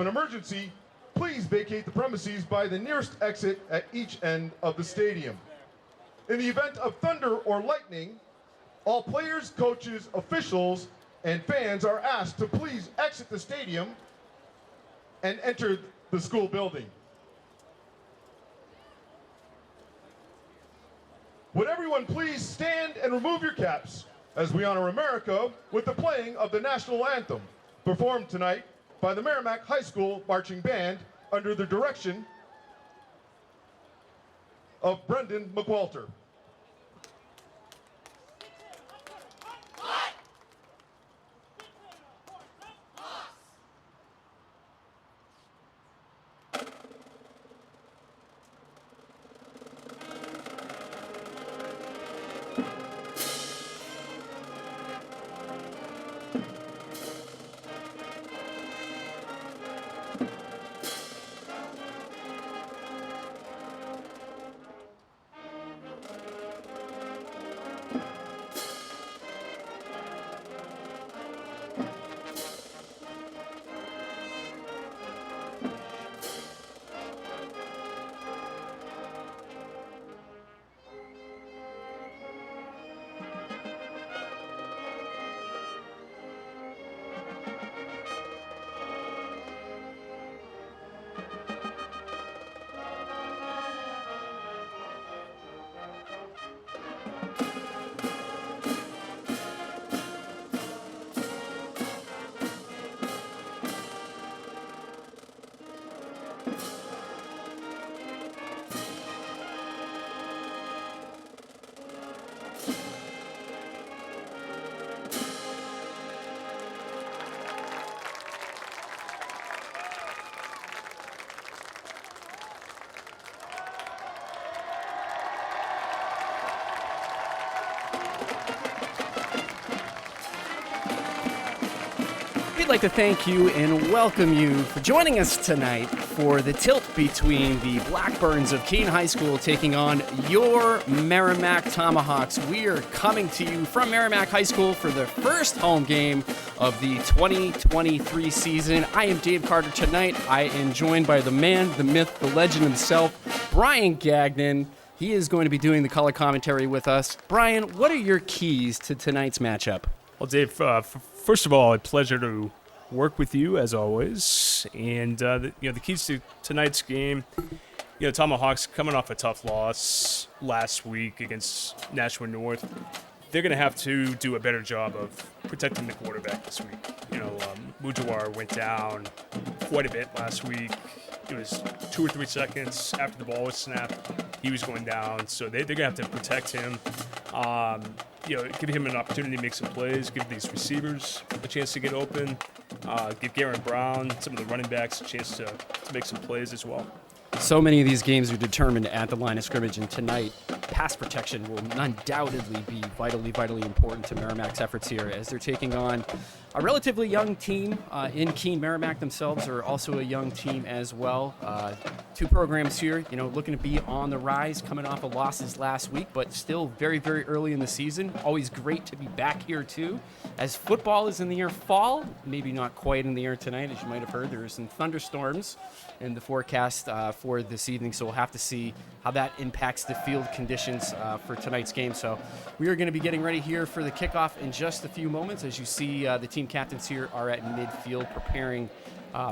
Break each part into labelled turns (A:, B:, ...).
A: An emergency, please vacate the premises by the nearest exit at each end of the stadium. In the event of thunder or lightning, all players, coaches, officials, and fans are asked to please exit the stadium and enter the school building. Would everyone please stand and remove your caps as we honor America with the playing of the national anthem, performed tonight by the Merrimack High School Marching Band under the direction of Brendan McWalter.
B: We'd like to thank you and welcome you for joining us tonight for the tilt between the Blackburns of Keene High School taking on your Merrimack Tomahawks. We are coming to you from Merrimack High School for the first home game of the 2023 season. I am Dave Carter tonight. I am joined by the man, the myth, the legend himself, Brian Gagnon. He is going to be doing the color commentary with us. Brian, what are your keys to tonight's matchup?
C: Well, Dave, first of all, a pleasure to work with you as always. And the keys to tonight's game, Tomahawks coming off a tough loss last week against Nashua North. They're going to have to do a better job of protecting the quarterback this week. Mujawar went down quite a bit last week. It was 2 or 3 seconds after the ball was snapped, he was going down. So they're going to have to protect him. Give him an opportunity to make some plays, give these receivers a chance to get open, give Garen Brown, some of the running backs, a chance to make some plays as well.
B: So many of these games are determined at the line of scrimmage, and tonight, pass protection will undoubtedly be vitally important to Merrimack's efforts here as they're taking on a relatively young team in Keene. Merrimack themselves are also a young team as well. Two programs here, looking to be on the rise, coming off of losses last week, but still very, very early in the season. Always great to be back here, too. As football is in the air, fall, maybe not quite in the air tonight, as you might have heard. There are some thunderstorms in the forecast for this evening, so we'll have to see how that impacts the field conditions for tonight's game. So we are going to be getting ready here for the kickoff in just a few moments. As you see, the team captains here are at midfield preparing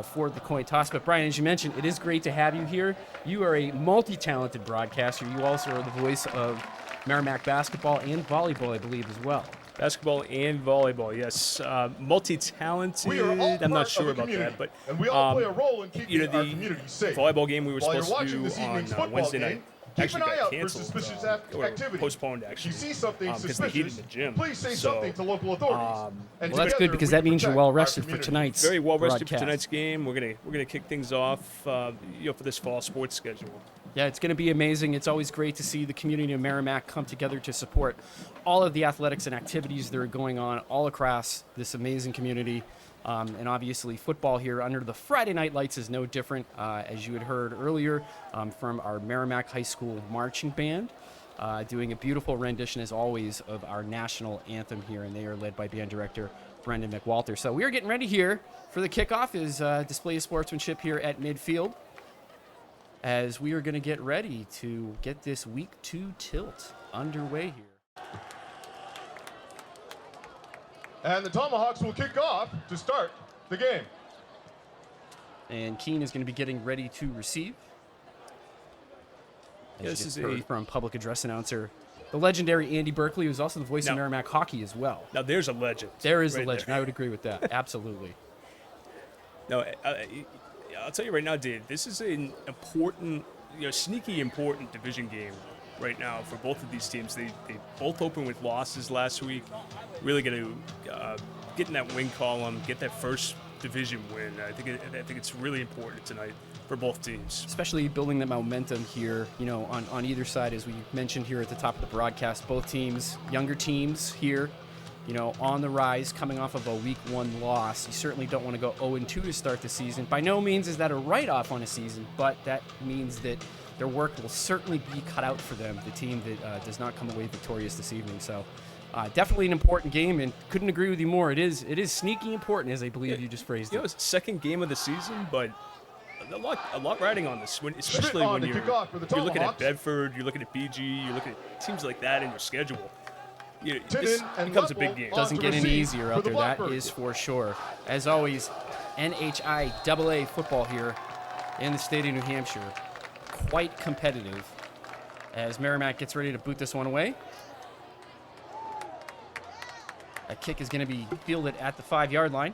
B: for the coin toss. But Brian, as you mentioned, it is great to have you here. You are a multi-talented broadcaster. You also are the voice of Merrimack basketball and volleyball, I believe, as well.
C: Basketball and volleyball, yes. Multi-talented, I'm not sure about that. But
A: and we all play a role in keeping our community safe.
C: Volleyball game we were
A: While
C: supposed to
A: you're watching
C: do
A: this evening's
C: on
A: football
C: Wednesday
A: game,
C: night
A: keep
C: actually
A: an eye
C: got
A: out for
C: canceled,
A: suspicious
C: or
A: activity.
C: postponed, actually.
A: If you see something
C: because the heat in
A: suspicious,
C: the gym.
A: please say something to local authorities.
B: Well, that's good because that means you're well rested for tonight's
C: Very well rested
B: broadcast.
C: for tonight's game. We're gonna kick things off, for this fall sports schedule.
B: Yeah, it's going to be amazing. It's always great to see the community of Merrimack come together to support all of the athletics and activities that are going on all across this amazing community. And obviously football here under the Friday night lights is no different, as you had heard earlier from our Merrimack High School marching band, doing a beautiful rendition, as always, of our national anthem here. And they are led by band director Brendan McWalter. So we are getting ready here for the kickoff is display of sportsmanship here at midfield, as we are going to get ready to get this week 2 tilt underway here.
A: And the Tomahawks will kick off to start the game.
B: And Keene is going to be getting ready to receive.
C: This is
B: from public address announcer, the legendary Andy Berkeley, who's also the voice of Merrimack hockey as well.
C: Now there's a legend.
B: There is
C: right
B: a legend.
C: there.
B: I would agree with that. Absolutely.
C: No, I'll tell you right now, Dave, this is an important, sneaky important division game right now for both of these teams. They both opened with losses last week. Really going to get in that win column, get that first division win. I think it's really important tonight for both teams.
B: Especially building the momentum here, on either side, as we mentioned here at the top of the broadcast. Both teams, younger teams here, on the rise, coming off of a week 1 loss. You certainly don't want to go 0-2 to start the season. By no means is that a write-off on a season, but that means that their work will certainly be cut out for them, the team that does not come away victorious this evening. So definitely an important game, and couldn't agree with you more. It is sneaky important, as I believe you just phrased it.
C: It's the second game of the season, but a lot riding on this, especially when you're looking at Bedford, you're looking at BG, you're looking at teams like that in your schedule. This becomes a big game.
B: Doesn't get any easier out there, that is for sure. As always, NHIAA football here in the state of New Hampshire. Quite competitive as Merrimack gets ready to boot this one away. A kick is going to be fielded at the 5-yard line.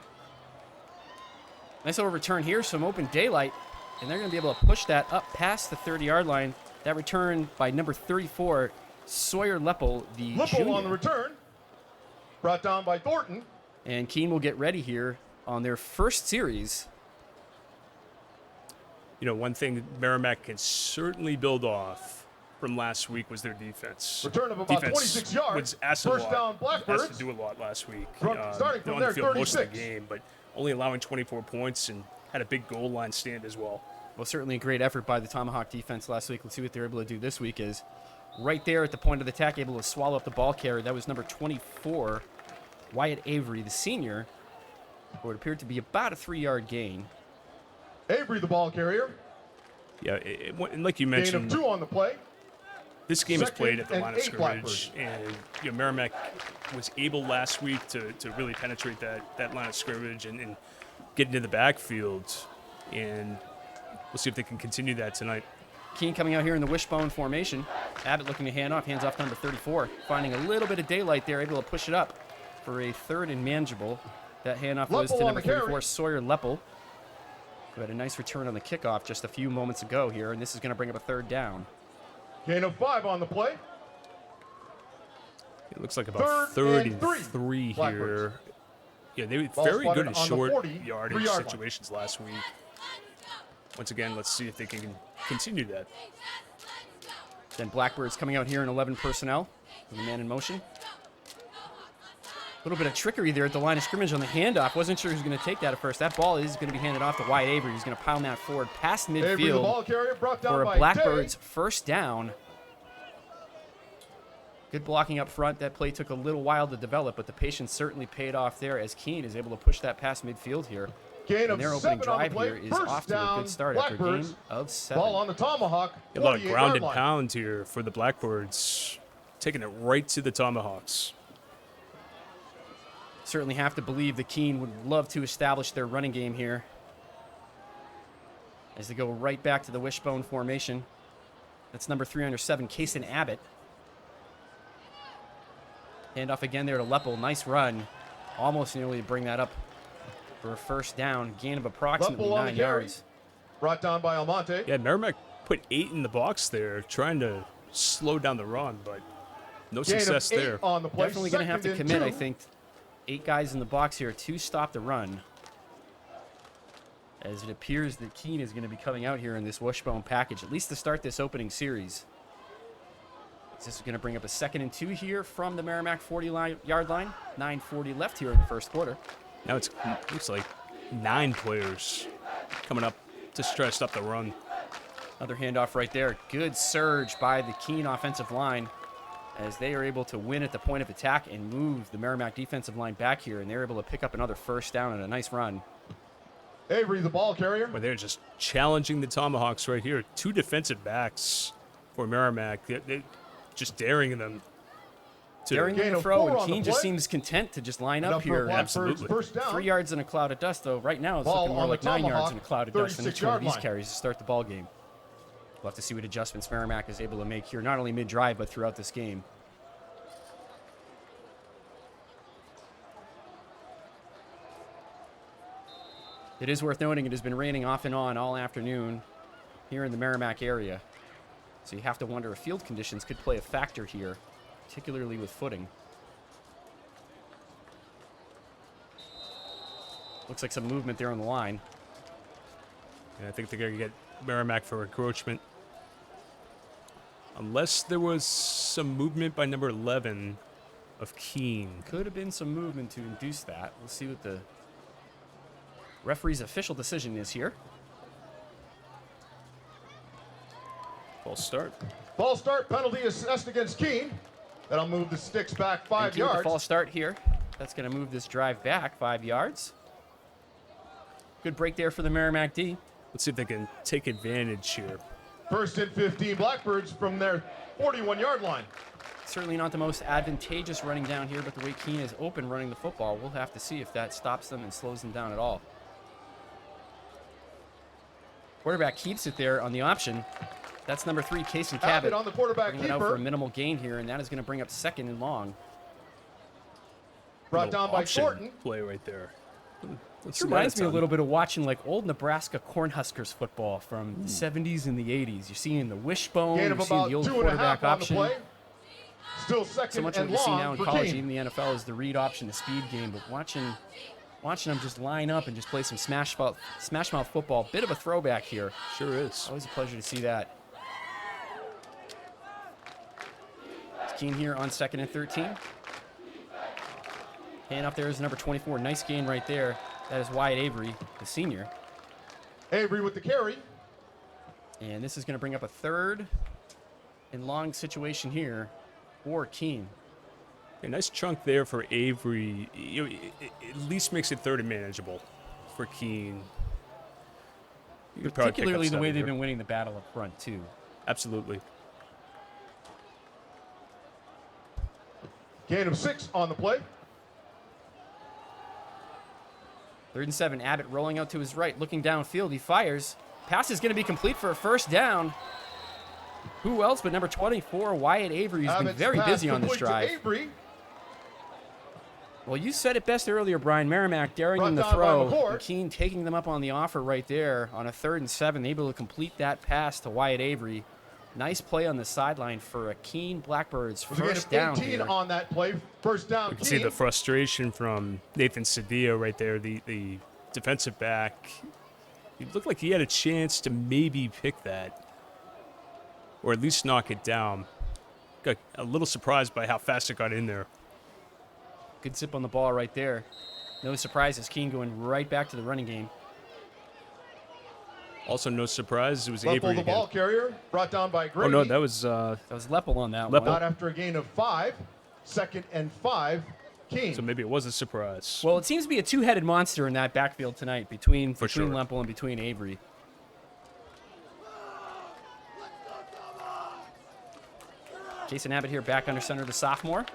B: Nice little return here, some open daylight, and they're going to be able to push that up past the 30-yard line. That return by number 34, Sawyer Leppel, the junior.
A: On the return, brought down by Thornton.
B: And Keene will get ready here on their first series.
C: One thing Merrimack can certainly build off from last week was their defense.
A: Return of about 26 yards.
C: Was asked
A: First down, Blackbirds.
C: Asked to do a lot last week.
A: Starting from there,
C: on the field
A: 36.
C: most of the game, but only allowing 24 points and had a big goal line stand as well.
B: Well, certainly a great effort by the Tomahawk defense last week. Let's see what they're able to do this week. Is right there at the point of the attack, able to swallow up the ball carrier. That was number 24, Wyatt Avery, the senior, for what appeared to be about a 3-yard gain.
A: Avery, the ball carrier.
C: Yeah, and like you mentioned,
A: gain of 2 on the play.
C: This game is played at the line of
A: 8
C: scrimmage, and Merrimack was able last week to really penetrate that line of scrimmage and get into the backfield, and we'll see if they can continue that tonight.
B: Keene coming out here in the wishbone formation. Abbott looking to hands off to number 34, finding a little bit of daylight there, able to push it up for a 3rd and manageable. That handoff was to number 34, Sawyer Leppel, who had a nice return on the kickoff just a few moments ago here, and this is going to bring up a 3rd down.
A: Gain of 5 on the play.
C: It looks like about 33 here. Yeah, they were very good in short yardage situations last week. Once again, let's see if they can continue that.
B: Then Blackbirds coming out here in 11 personnel with a man in motion. A little bit of trickery there at the line of scrimmage on the handoff. Wasn't sure who's going to take that at first. That ball is going to be handed off to Wyatt Avery. He's going to pound that forward past midfield for a Blackbirds first down. Good blocking up front. That play took a little while to develop, but the patience certainly paid off there as Keene is able to push that past midfield here.
A: Gain
B: and their opening drive here is off to a good start after a game of 7.
A: Ball on the Tomahawk.
C: A lot of ground and pound here for the Blackbirds, taking it right to the Tomahawks.
B: Certainly have to believe the Keene would love to establish their running game here as they go right back to the wishbone formation. That's number 307, Kason Abbott. Hand off again there to Leppel. Nice run. Almost nearly bring that up for a first down. Gain of approximately 9 yards.
A: Brought down by Almonte.
C: Yeah, Merrimack put 8 in the box there, trying to slow down the run, but no success there.
A: On the play.
B: Definitely going to have to commit, I think. 8 guys in the box here to stop the run, as it appears that Keene is going to be coming out here in this wishbone package, at least to start this opening series. This is going to bring up a 2nd and 2 here from the Merrimack 40-yard line. 9:40 left here in the first quarter.
C: Now it looks like 9 players coming up to try to stop the run.
B: Another handoff right there. Good surge by the Keene offensive line. as they are able to win at the point of attack and move the Merrimack defensive line back here, and they're able to pick up another first down and a nice run.
A: Avery, the ball carrier.
C: Well, they're just challenging the Tomahawks right here. 2 defensive backs for Merrimack. They're just daring them to
B: Daring them
A: Gain
B: to
A: of
B: throw,
A: 4
B: and
A: on the
B: Keene just
A: play.
B: seems content to just line up
A: Enough for
B: here.
A: Blackbird's
C: Absolutely.
A: first down.
B: 3 yards in a cloud of dust, though. Right now, it's
A: Ball
B: looking more
A: on
B: like
A: the
B: 9 yards
A: Tomahawk,
B: in a cloud of dust in each one of
A: 36-yard
B: these
A: line.
B: carries to start the ball game. We'll have to see what adjustments Merrimack is able to make here, not only mid-drive, but throughout this game. It is worth noting it has been raining off and on all afternoon here in the Merrimack area. So you have to wonder if field conditions could play a factor here, particularly with footing. Looks like some movement there on the line.
C: And I think they're going to get Merrimack for encroachment. Unless there was some movement by number 11 of Keene.
B: Could have been some movement to induce that. We'll see what the referee's official decision is here.
C: False start.
A: False start, penalty assessed against Keene. That'll move the sticks back 5
B: Keene with the
A: yards.
B: false start here. That's going to move this drive back 5 yards. Good break there for the Merrimack D.
C: Let's see if they can take advantage here.
A: First and 15 Blackbirds from their 41-yard line.
B: Certainly not the most advantageous running down here, but the way Keene is open running the football, we'll have to see if that stops them and slows them down at all. Quarterback keeps it there on the option. That's number 3, Kason Cabot.
A: On the quarterback
B: Bringing it out for a
A: keeper.
B: minimal gain here, and that is going to bring up 2nd and long.
A: Brought
C: Little
A: down by
C: option
A: Thornton.
C: play right there. Let's
B: This
C: see what
B: reminds
C: it's
B: me a
C: on.
B: little bit of watching like old Nebraska Cornhuskers football from the 70s and the 80s. You're seeing the wishbone,
A: Gain
B: you're
A: of
B: seeing
A: about
B: the old
A: 2.5
B: quarterback
A: on
B: option.
A: the play. Still
B: So
A: second
B: much of
A: and
B: what you see now
A: long
B: in
A: for
B: college,
A: Keene.
B: even the NFL, is the read option, the speed game. But watching them just line up and just play some smash mouth football. Bit of a throwback here.
C: Sure is.
B: Always a pleasure to see that. It's Keene here on 2nd and 13. Hand off there is number 24. Nice gain right there. That is Wyatt Avery, the senior.
A: Avery with the carry.
B: And this is going to bring up a 3rd and long situation here for Keene.
C: A nice chunk there for Avery. You know, it at least makes it 3rd and manageable for Keene. You could probably pick up
B: Particularly the way
C: 7
B: they've
C: here.
B: been winning the battle up front, too.
C: Absolutely.
A: Gain of 6 on the play.
B: 3rd and 7. Abbott rolling out to his right, looking downfield. He fires. Pass is going to be complete for a first down. Who else but number 24, Wyatt Avery, who's been
A: Abbott's
B: very
A: pass
B: busy on this
A: complete to
B: drive.
A: Avery.
B: Well, you said it best earlier, Brian. Merrimack daring
A: Brought
B: them to
A: down by
B: throw.
A: McCord.
B: And Keene taking them up on the offer right there on a 3rd and 7, able to complete that pass to Wyatt Avery. Nice play on the sideline for a Keene Blackbirds
A: With a gain
B: first
A: of
B: down
A: 18
B: here.
A: on that play. First down,
C: You can see
A: Keene.
C: the frustration from Nathan Cedillo right there, the defensive back. It looked like he had a chance to maybe pick that, or at least knock it down. Got a little surprised by how fast it got in there.
B: Good zip on the ball right there. No surprises. Keene going right back to the running game.
C: Also, no surprise, it was
A: Level
C: Avery
A: the
C: again.
A: ball carrier. Brought down by
C: Oh
A: Grady.
C: no, that was
B: That was Leppel on that
C: Leppel.
B: one.
A: Not after a gain of 5. 2nd and 5. Keene.
C: so maybe it was a surprise.
B: Well, it seems to be a two-headed monster in that backfield tonight between
C: For sure.
B: Leppel and between Avery. Jason Abbott here back under center, the sophomore.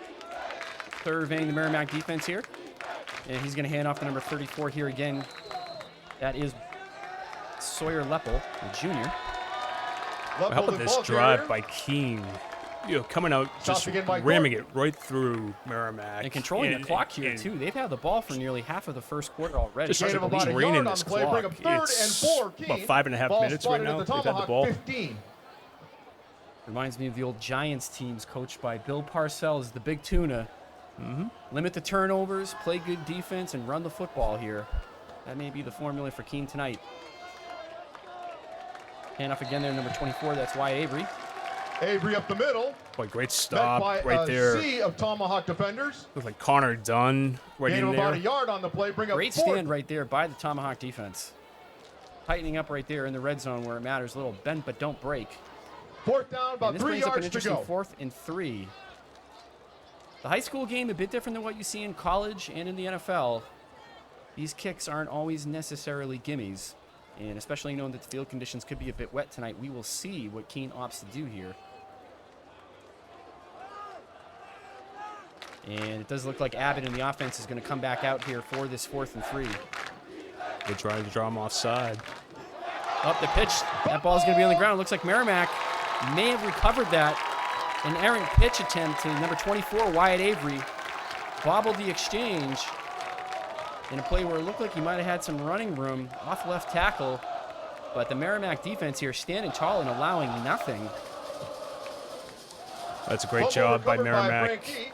B: Surveying the Merrimack defense here. And he's going to hand off to number 34 here again. That is Sawyer Leppel, the junior.
A: Level
C: How about
A: the
C: this
A: ball
C: drive
A: carrier.
C: by Keene? You know, coming out, just
A: again by
C: ramming
A: Gordon.
C: it right through Merrimack.
B: And controlling the
C: And-
B: clock here,
C: and
B: too. They've had the ball for nearly half of the first quarter already.
C: Just
A: Gain of about a
C: raining
A: yard on
C: this
A: the play. Bring
C: clock.
A: up 3rd
C: It's
A: and 4.
C: about
A: Keene.
C: 5.5
A: Ball
C: minutes right
A: spotted
C: now.
A: at the
C: They've had the
A: Tomahawk
C: ball.
A: 15.
B: Reminds me of the old Giants teams coached by Bill Parcells, the big tuna. Limit the turnovers, play good defense, and run the football here. That may be the formula for Keene tonight. Hand off again there, number 24. That's Wyatt Avery.
A: Avery up the middle.
C: Boy, great
A: Met
C: stop
A: by
C: right
A: a
C: there.
A: sea of Tomahawk defenders.
C: Looked like Connor Dunn right
A: Gain
C: in
A: of about a
C: there.
A: yard on the play. Bring up
B: Great
A: 4th.
B: stand right there by the Tomahawk defense. Tightening up right there in the red zone where it matters. A little bend but don't break.
A: 4th down,
B: And
A: about
B: this
A: 3
B: brings up an
A: yards to
B: interesting
A: go.
B: 4th and 3. The high school game, a bit different than what you see in college and in the NFL. These kicks aren't always necessarily gimmies. And especially knowing that the field conditions could be a bit wet tonight, we will see what Keene opts to do here. And it does look like Abbott in the offense is going to come back out here for this 4th and 3.
C: They try to draw him offside.
B: Up the pitch. That ball's going to be on the ground. Looks like Merrimack may have recovered that. An errant pitch attempt to number 24, Wyatt Avery. Bobbled the exchange in a play where it looked like he might have had some running room off left tackle. But the Merrimack defense here standing tall and allowing nothing.
C: That's a great job by Merrimack.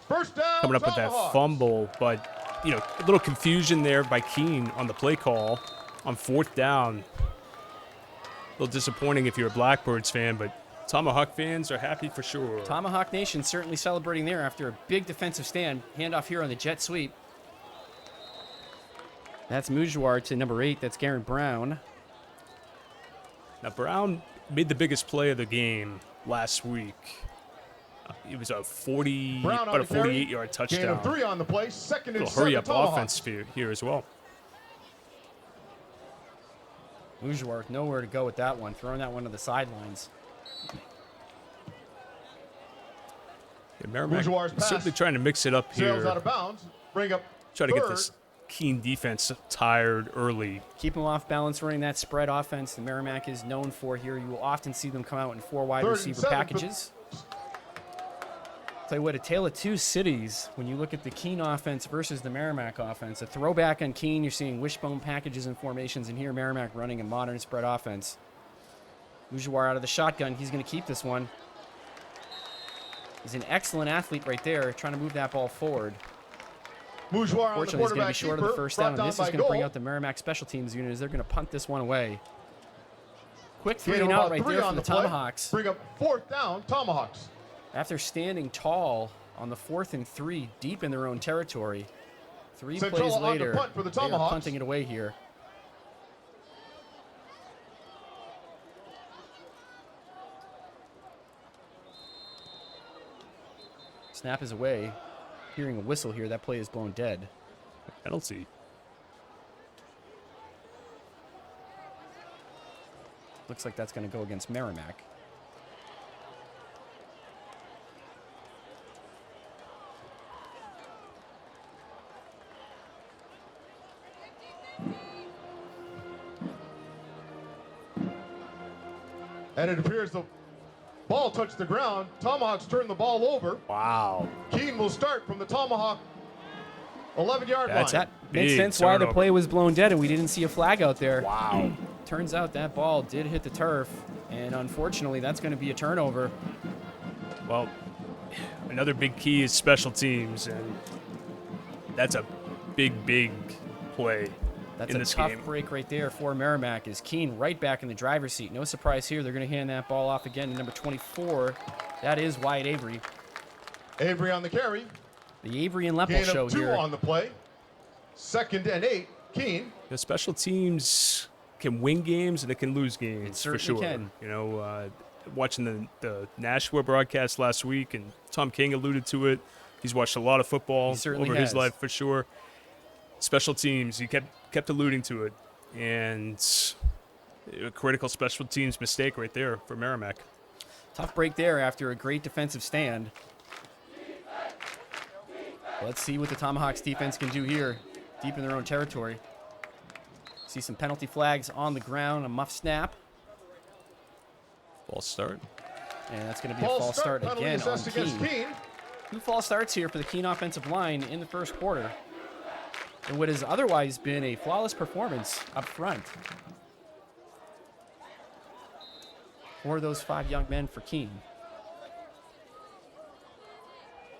A: First down,
C: Coming up with that fumble, but, you know, a little confusion there by Keene on the play call on 4th down. A little disappointing if you're a Blackbirds fan, but Tomahawk fans are happy for sure.
B: Tomahawk Nation certainly celebrating there after a big defensive stand. Handoff here on the jet sweep. That's Mujawar to number 8. That's Garen Brown.
C: Now, Brown made the biggest play of the game last week. It was a 48-yard touchdown.
A: Gain of 3 on the play. Second and 7.
C: Hurry-up offense here as well.
B: Mujawar with nowhere to go with that one. Throwing that one to the sidelines.
C: Yeah, Merrimack simply trying to mix it up here.
A: Sails out of bounds. Bring up
C: Try to get this Keene defense tired early.
B: Keep them off balance running that spread offense the Merrimack is known for here. You will often see them come out in 4 wide receiver packages. Tell you what, a tale of two cities when you look at the Keene offense versus the Merrimack offense. A throwback on Keene, you're seeing wishbone packages and formations, and here Merrimack running a modern spread offense. Mujawar out of the shotgun. He's going to keep this one. He's an excellent athlete right there, trying to move that ball forward.
A: Fortunately,
B: he's going to be short of the first down, and this is going to bring out the Merrimack special teams unit as they're going to punt this one away. Quick 3 and out right there for the Tomahawks.
A: Bring up 4th down, Tomahawks.
B: After standing tall on the 4th and 3, deep in their own territory, 3 plays later, they are punting it away here. Snap is away. Hearing a whistle here, that play is blown dead.
C: Penalty.
B: Looks like that's going to go against Merrimack.
A: And it appears the ball touched the ground. Tomahawks turn the ball over.
C: Wow.
A: Keene will start from the Tomahawk 11-yard line.
B: That makes sense why the play was blown dead and we didn't see a flag out there.
C: Wow.
B: Turns out that ball did hit the turf, and unfortunately that's going to be a turnover.
C: Well, another big key is special teams, and that's a big, big play.
B: That's
C: in
B: a
C: this
B: tough
C: game.
B: break right there for Merrimack. Is Keene right back in the driver's seat. No surprise here. They're going to hand that ball off again to number 24. That is Wyatt Avery.
A: Avery on the carry.
B: The Avery and Lepel
A: Gain
B: show
A: of 2
B: here.
A: on the play. 2nd and 8, Keene.
C: The special teams can win games and it can lose games.
B: It certainly
C: for sure.
B: can.
C: You know, watching the Nashua broadcast last week, and Tom King alluded to it. He's watched a lot of football over his life for sure. Special teams, he kept alluding to it, and a critical special teams mistake right there for Merrimack.
B: Tough break there after a great defensive stand. Let's see what the Tomahawks defense can do here, deep in their own territory. See some penalty flags on the ground, a muff snap.
C: False start.
B: And that's going to be a false start again on Keene. 2 false starts here for the Keene offensive line in the first quarter. And what has otherwise been a flawless performance up front for those 5 young men for Keene.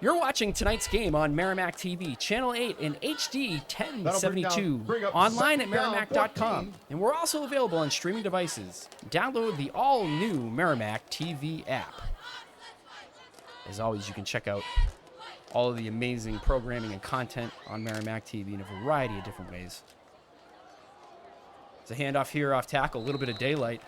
B: You're watching tonight's game on Merrimack TV, Channel 8 and HD 1072, online at merrimack.com. And we're also available on streaming devices. Download the all-new Merrimack TV app. As always, you can check out all of the amazing programming and content on Merrimack TV in a variety of different ways. It's a handoff here off tackle, a little bit of daylight.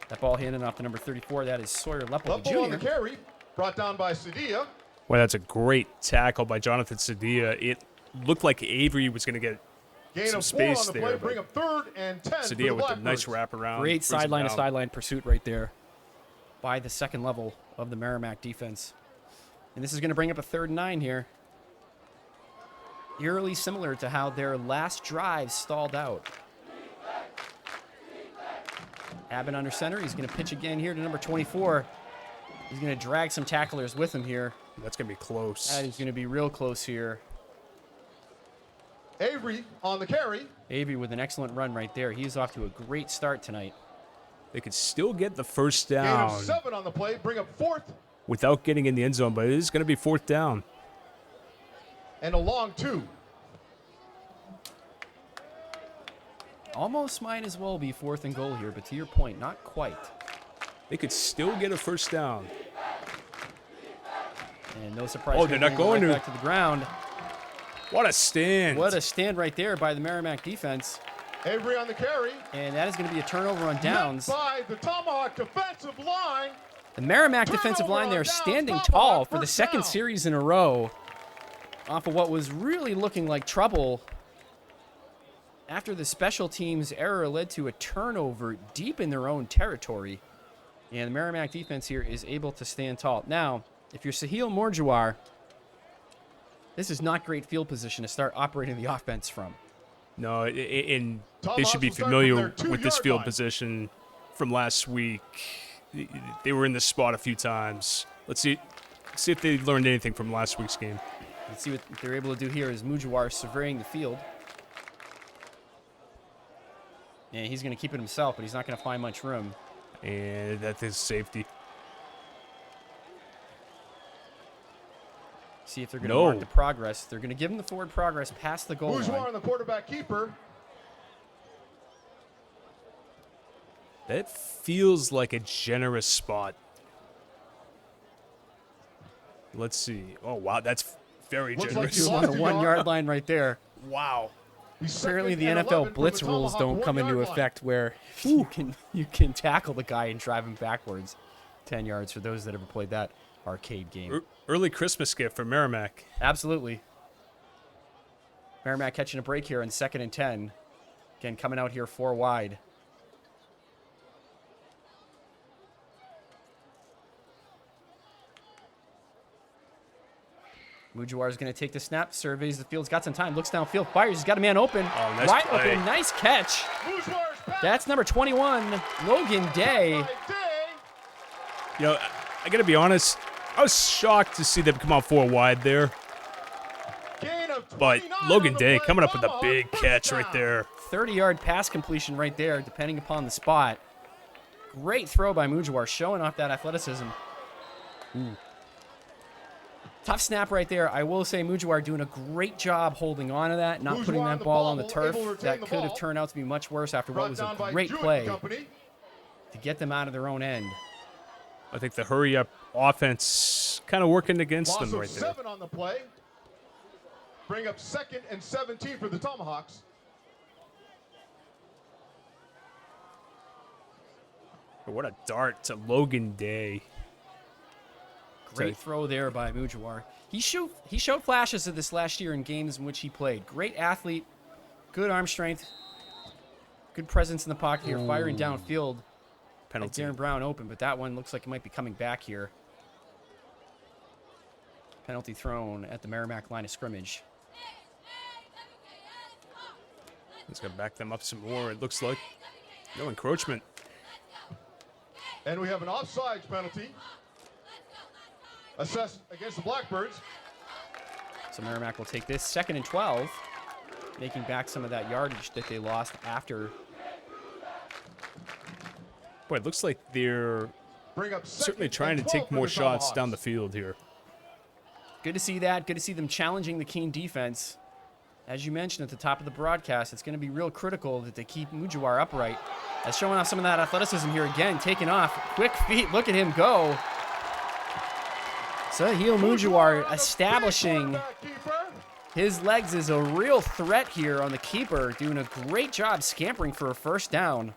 B: That ball handed off to number 34. That is Sawyer Lepel, the
A: Lepel on
B: junior.
A: the carry, brought down by Sadia.
C: Well, that's a great tackle by Jonathan Sadia. It looked like Avery was going to get
A: Gain
C: some
A: of 4
C: space
A: on the
C: there.
A: play.
C: but
A: Bring up 3rd and 10 for the
C: Sadia with a
A: Blackbirds.
C: nice wraparound.
B: Great
C: brings him
B: sideline to
C: down.
B: sideline pursuit right there by the second level of the Merrimack defense. And this is going to bring up a 3rd and 9 here. Eerily similar to how their last drive stalled out. Abbott under center. He's going to pitch again here to number 24. He's going to drag some tacklers with him here.
C: That's going to be close.
B: That is going to be real close here.
A: Avery on the carry.
B: Avery with an excellent run right there. He's off to a great start tonight.
C: They could still get the first
A: Gain of
C: down
A: 7 on the play. Bring up 4th
C: without getting in the end zone, but it is going to be 4th down.
A: and a long 2.
B: Almost might as well be 4th and goal here, but to your point, not quite.
C: They could still get a first down.
B: And no surprise.
C: Oh, they're not going
B: right
C: to.
B: back to the ground.
C: What a stand.
B: What a stand right there by the Merrimack defense.
A: Avery on the carry.
B: And that is going to be a turnover on downs.
A: Met by the Tomahawk defensive line.
B: The Merrimack
A: Turnover
B: defensive line
A: on
B: there
A: downs,
B: standing
A: Tomahawk,
B: tall for the
A: first
B: second
A: down.
B: series in a row off of what was really looking like trouble after the special teams error led to a turnover deep in their own territory. And the Merrimack defense here is able to stand tall. Now, if you're Sahil Morjawar, this is not great field position to start operating the offense from.
C: No, and they
A: Tomahawks
C: should be
A: will start from
C: familiar
A: their
C: with this
A: 2-yard
C: field
A: line.
C: position from last week. They were in this spot a few times. Let's see if they learned anything from last week's game.
B: Let's see what they're able to do here as Mujawar surveying the field. And he's going to keep it himself, but he's not going to find much room.
C: And that is safety.
B: See if they're going to
C: No.
B: mark the progress. They're going to give him the forward progress past the goal
A: Bourgeois
B: line.
A: on the quarterback keeper.
C: That feels like a generous spot. Let's see. Oh, wow, that's very
A: Looks like
C: generous.
A: he
B: Two
A: lost
B: on the
A: a
B: 1
A: yard.
B: yard line right there.
C: Wow.
A: He's
B: Apparently
A: second
B: the
A: and
B: NFL
A: 11 from
B: blitz
A: the
B: rules
A: Tomahawk
B: don't come into
A: 1-yard line.
B: effect where you can tackle the guy and drive him backwards 10 yards for those that ever played that arcade game.
C: Early Christmas gift for Merrimack.
B: Absolutely. Merrimack catching a break here on 2nd and 10. Again, coming out here 4 wide. Mujawar is going to take the snap, surveys the field, got some time, looks downfield, fires, he's got a man open.
C: Oh, nice
B: Wide
C: play.
B: open, nice catch.
A: Bourgeois pass
B: That's number 21, Logan Day.
A: by Day.
C: You know, I got to be honest. I was shocked to see them come out 4 wide there.
A: Gain of
C: But
A: 29
C: Logan
A: on the
C: Day
A: play.
C: coming up with a
A: Tomahawk,
C: big
A: first
C: catch right
A: down.
C: there.
B: 30-yard pass completion right there, depending upon the spot. Great throw by Mujawar, showing off that athleticism. Ooh. Tough snap right there. I will say Mujawar doing a great job holding on to that, not
A: Bourgeois
B: putting
A: on
B: that
A: the
B: ball on the
A: ball,
B: turf.
A: able to retain
B: That
A: the
B: could have
A: ball.
B: turned out to be much worse after what
A: Brought
B: was
A: down
B: a
A: by
B: great
A: Jewett
B: play
A: Company.
B: to get them out of their own end.
C: I think the hurry-up offense kind of working against
A: Loss
C: them
A: of
C: right there.
A: 7 on the play. Bring up 2nd and 17 for the Tomahawks.
C: But what a dart to Logan Day.
B: Great throw there by Mujawar. He showed flashes of this last year in games in which he played. Great athlete, good arm strength, good presence in the pocket here, firing downfield. Like
C: Penalty.
B: Darren Brown open, but that one looks like it might be coming back here. Penalty thrown at the Merrimack line of scrimmage.
C: He's going to back them up some more, it looks like. No encroachment.
A: And we have an offsides penalty assessed against the Blackbirds.
B: So Merrimack will take this 2nd and 12, making back some of that yardage that they lost after.
C: Boy, it looks like they're
A: Bring up
C: certainly
A: 2nd
C: trying
A: and
C: to
A: 12
C: take
A: for
C: more
A: the
C: shots
A: Tomahawks.
C: down the field here.
B: Good to see that. Good to see them challenging the Keene defense. As you mentioned at the top of the broadcast, it's going to be real critical that they keep Mujawar upright. That's showing off some of that athleticism here again, taking off. Quick feet, look at him go. Sahil Mujawar
A: on the
B: establishing
A: big quarterback keeper.
B: his legs as a real threat here on the keeper, doing a great job scampering for a first down,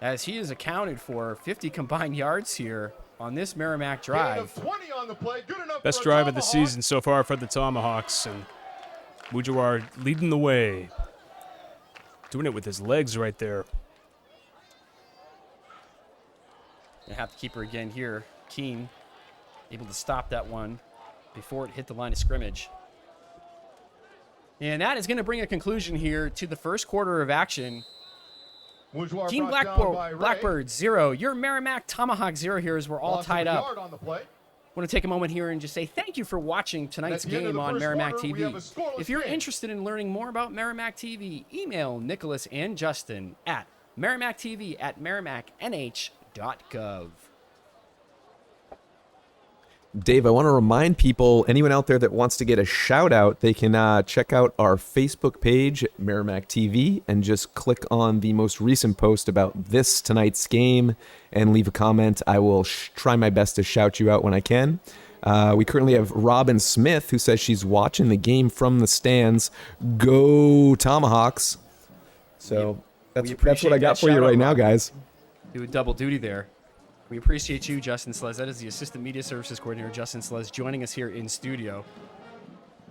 B: as he is accounted for 50 combined yards here on this Merrimack
A: Gain
B: drive.
A: of 20 on the play. Good enough
C: Best
A: for a
C: drive of the
A: tomahawk.
C: season so far for the Tomahawks, and Mujawar leading the way. Doing it with his legs right there.
B: They have to keep her again here. Keene able to stop that one before it hit the line of scrimmage. And that is going to bring a conclusion here to the first quarter of action.
A: Mujawar
B: Keene
A: brought down by Ray.
B: Blackbird 0. Your Merrimack Tomahawk 0 here as we're all
A: Loss of
B: tied
A: a
B: up.
A: yard on the play.
B: I want to take a moment here and just say thank you for watching tonight's
A: At the end of
B: game
A: the
B: on
A: first
B: Merrimack
A: quarter, we have a
B: TV.
A: scoreless
B: If you're
A: game.
B: interested in learning more about Merrimack TV, email Nicholas and Justin at merrimackTV@merrimacknh.gov.
D: Dave, I want to remind people, anyone out there that wants to get a shout out, they can check out our Facebook page, Merrimack TV, and just click on the most recent post about tonight's game and leave a comment. I will try my best to shout you out when I can. We currently have Robin Smith, who says she's watching the game from the stands. Go Tomahawks. So that's what
B: appreciate
D: I got
B: that
D: for you
B: shout-out,
D: right now,
B: Robin.
D: guys.
B: Do a double duty there. We appreciate you, Justin Sles. That is the Assistant Media Services Coordinator, Justin Sles, joining us here in studio.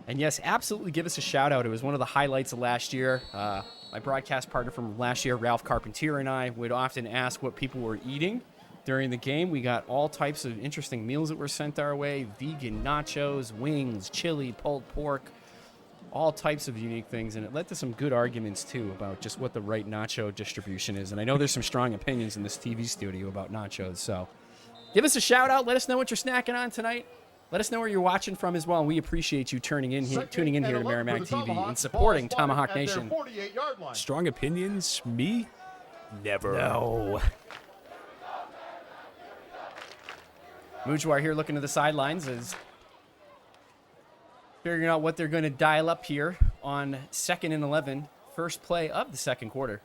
B: And yes, absolutely give us a shout out. It was one of the highlights of last year. My broadcast partner from last year, Ralph Carpentier, and I would often ask what people were eating during the game. We got all types of interesting meals that were sent our way: vegan nachos, wings, chili, pulled pork, all types of unique things. And it led to some good arguments, too, about just what the right nacho distribution is. And I know there's some strong opinions in this TV studio about nachos. So give us a shout out. Let us know what you're snacking on tonight. Let us know where you're watching from as well. And we appreciate you tuning in here to Merrimack TV and supporting Tomahawk Nation.
A: 48-yard line.
C: Strong opinions? Me? Never.
B: No. Mujawar here looking to the sidelines as figuring out what they're going to dial up here on 2nd and 11, first play of the second quarter.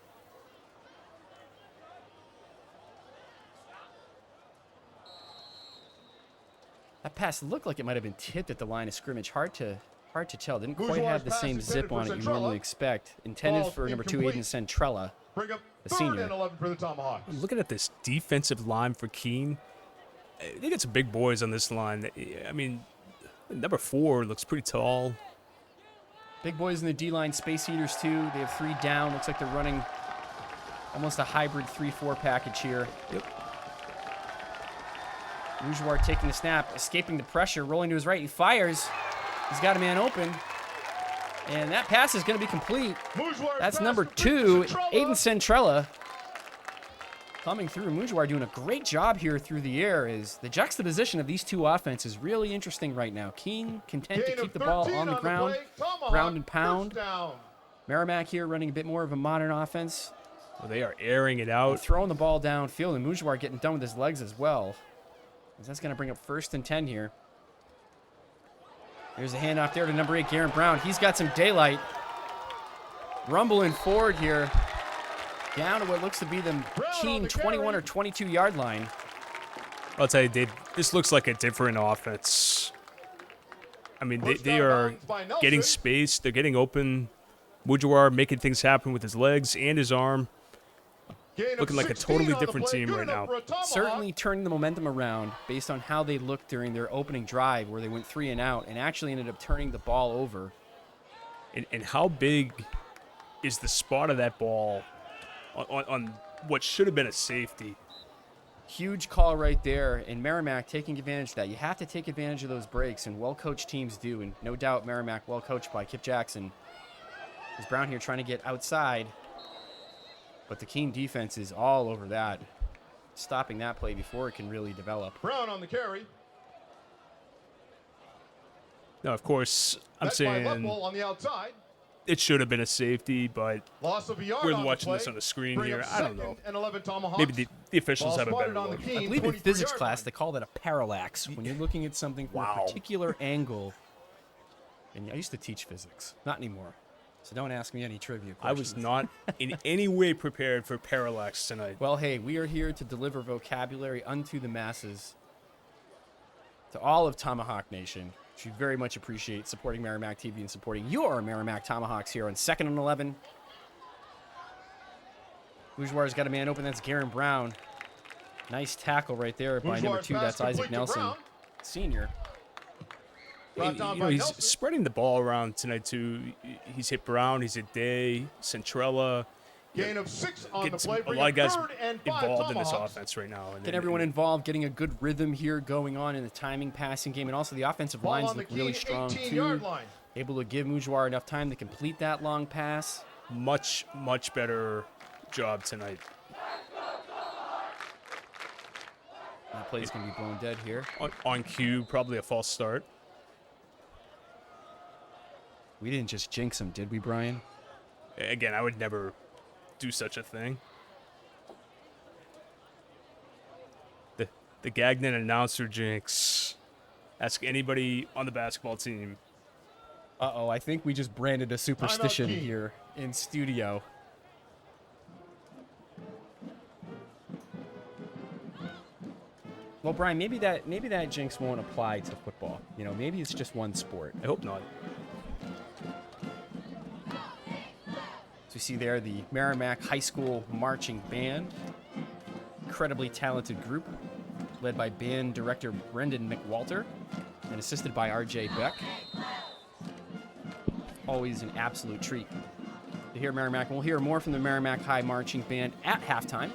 B: That pass looked like it might have been tipped at the line of scrimmage. Hard to tell. Didn't quite
A: Bourgeois'
B: have the
A: pass
B: same
A: intended
B: zip
A: for
B: on it you
A: Centrella.
B: normally expect. Intended
A: Ball
B: for number 2,
A: incomplete.
B: Aiden Centrella.
A: Bring up
B: The
A: 3rd
B: senior.
A: and 11 for the Tomahawks.
C: I'm looking at this defensive line for Keene. They got some big boys on this line. I mean, number 4 looks pretty tall.
B: Big boys in the D-line, space heaters too. They have 3 down. Looks like they're running almost a hybrid 3-4 package here.
C: Yep.
B: Mujawar taking the snap, escaping the pressure, rolling to his right. He fires. He's got a man open. And that pass is going to be complete.
A: Bourgeois'
B: That's
A: pass
B: number
A: completes
B: 2,
A: to Centrella.
B: Aiden Centrella. Coming through. Mujawar doing a great job here through the air. Is the juxtaposition of these two offenses really interesting right now. Keene content to
A: Gain of
B: keep the ball
A: 13
B: on the ground.
A: play. Tomahawk,
B: Ground and pound.
A: first down.
B: Merrimack here running a bit more of a modern offense.
C: Well, they are airing it
B: And
C: out.
B: throwing the ball downfield, and Mujawar getting done with his legs as well. That's going to bring up 1st and 10 here. There's a handoff there to number 8, Garen Brown. He's got some daylight. Rumbling forward here. Down to what looks to be the Keene 21 or 22 yard line.
C: I'll tell you, Dave, this looks like a different offense. I mean,
A: First
C: they
A: down
C: are
A: downs by Nelson.
C: getting space. They're getting open. Mujawar making things happen with his legs and his arm.
A: Gain of
C: Looking like a
A: 16
C: totally
A: on the
C: different
A: play.
C: team
A: Good
C: right
A: enough
C: now.
A: for a Tomahawk.
B: Certainly turning the momentum around based on how they looked during their opening drive where they went 3 and out and actually ended up turning the ball over.
C: And how big is the spot of that ball on what should have been a safety?
B: Huge call right there, and Merrimack taking advantage of that. You have to take advantage of those breaks, and well-coached teams do, and no doubt Merrimack well-coached by Kip Jackson. As Brown here trying to get outside, but the Keene defense is all over that, stopping that play before it can really develop.
A: Brown on the carry.
C: Now, of course, I'm
A: Met by
C: saying
A: Leopold on the outside.
C: it should have been a safety, but
A: Loss of a yard
C: we're
A: on the
C: watching
A: play.
C: this on the screen
A: Bring
C: here.
A: up
C: I don't
A: 2nd
C: know.
A: and 11 Tomahawks.
C: Maybe the officials
A: Ball
C: have a better
A: spotted on the
C: look.
A: Keene,
B: I believe in
A: 23
B: physics
A: yard
B: class
A: line.
B: they call that a parallax, when you're looking at something from a particular angle. And I used to teach physics, not anymore. So don't ask me any trivia
C: I
B: questions.
C: was not in any way prepared for parallax tonight.
B: Well, hey, we are here to deliver vocabulary unto the masses, to all of Tomahawk Nation, which we very much appreciate supporting Merrimack TV and supporting your Merrimack Tomahawks here on 2nd and 11. Bourgeois got a man open. That's Garen Brown. Nice tackle right there by number
A: Bourgeois
B: 2.
A: pass
B: That's Isaac
A: complete to
B: Nelson,
A: Brown.
B: senior.
A: Brought down
C: You
A: by
C: know, he's
A: Nelson.
C: spreading the ball around tonight too. He's hit Brown, he's hit Day, Centrella.
A: Gain of 6 on the
C: Getting
A: play.
C: a
A: Bring
C: lot of guys
A: 3rd and 5
C: involved in this
A: Tomahawks.
C: offense right now. And
B: Get everyone involved, getting a good rhythm here going on in the timing passing game. And also the offensive
A: Ball
B: lines
A: on the
B: look really
A: Keene
B: strong
A: 18-yard
B: too.
A: line.
B: Able to give Mujawar enough time to complete that long pass.
C: much better job tonight.
B: That play's going to be blown dead here.
C: On cue, probably a false start.
B: We didn't just jinx him, did we, Brian?
C: Again, I would never do such a thing. The Gagnon announcer jinx. Ask anybody on the basketball team.
B: Uh-oh, I think we just branded a superstition
A: Keene.
B: here in studio. Well, Brian, maybe that jinx won't apply to football. You know, maybe it's just one sport.
C: I hope not.
B: So you see there the Merrimack High School Marching Band. Incredibly talented group, led by band director Brendan McWalter and assisted by R.J. Beck. Always an absolute treat to hear Merrimack. We'll hear more from the Merrimack High Marching Band at halftime.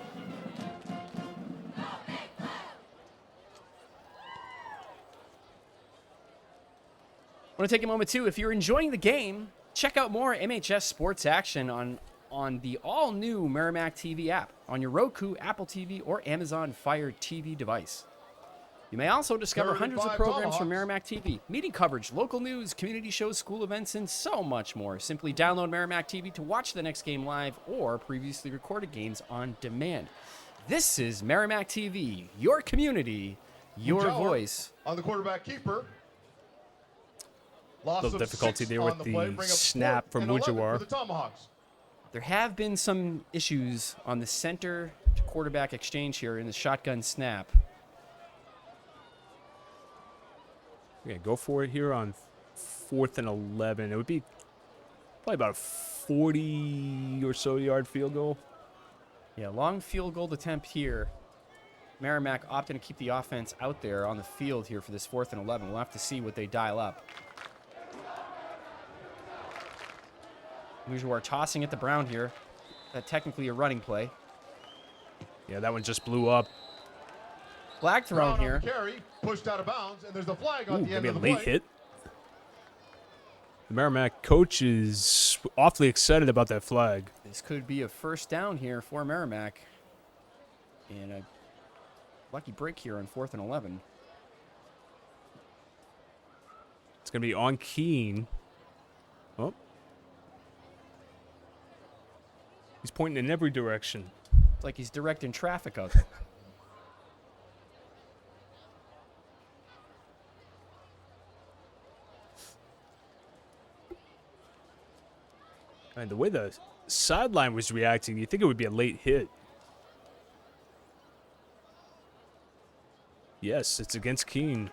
B: I want to take a moment, too. If you're enjoying the game, check out more MHS sports action on the all-new Merrimack TV app on your Roku, Apple TV, or Amazon Fire TV device. You may also discover hundreds of
A: 35
B: programs
A: Tomahawks.
B: from Merrimack TV, meeting coverage, local news, community shows, school events, and so much more. Simply download Merrimack TV to watch the next game live or previously recorded games on demand. This is Merrimack TV, your community, your
A: Mujawar
B: voice.
A: On the quarterback keeper. Loss
C: Little
A: of
C: difficulty
A: 6
C: there
A: on
C: with
A: the
C: the
A: play. Bring up
C: snap
A: 4th
C: from
A: and 11
C: Mujawar.
A: for the Tomahawks.
B: There have been some issues on the center to quarterback exchange here in the shotgun snap.
C: Yeah, go for it here on 4th and 11. It would be probably about a 40 or so yard field goal.
B: Yeah, long field goal attempt here. Merrimack opting to keep the offense out there on the field here for this 4th and 11. We'll have to see what they dial up. Mujawar tossing at the Brown here. That technically a running play.
C: Yeah, that one just blew up.
B: Flag thrown
A: Brown
B: here.
A: on the carry, pushed out of bounds, and there's a flag on
C: Ooh,
A: the end
C: maybe a
A: of the
C: late
A: play.
C: hit. The Merrimack coach is awfully excited about that flag.
B: This could be a first down here for Merrimack. And a lucky break here on 4th and 11.
C: It's going to be on Keene. Oh. He's pointing in every direction.
B: It's like he's directing traffic out there.
C: And the way the sideline was reacting, you'd think it would be a late hit. Yes, it's against Keene.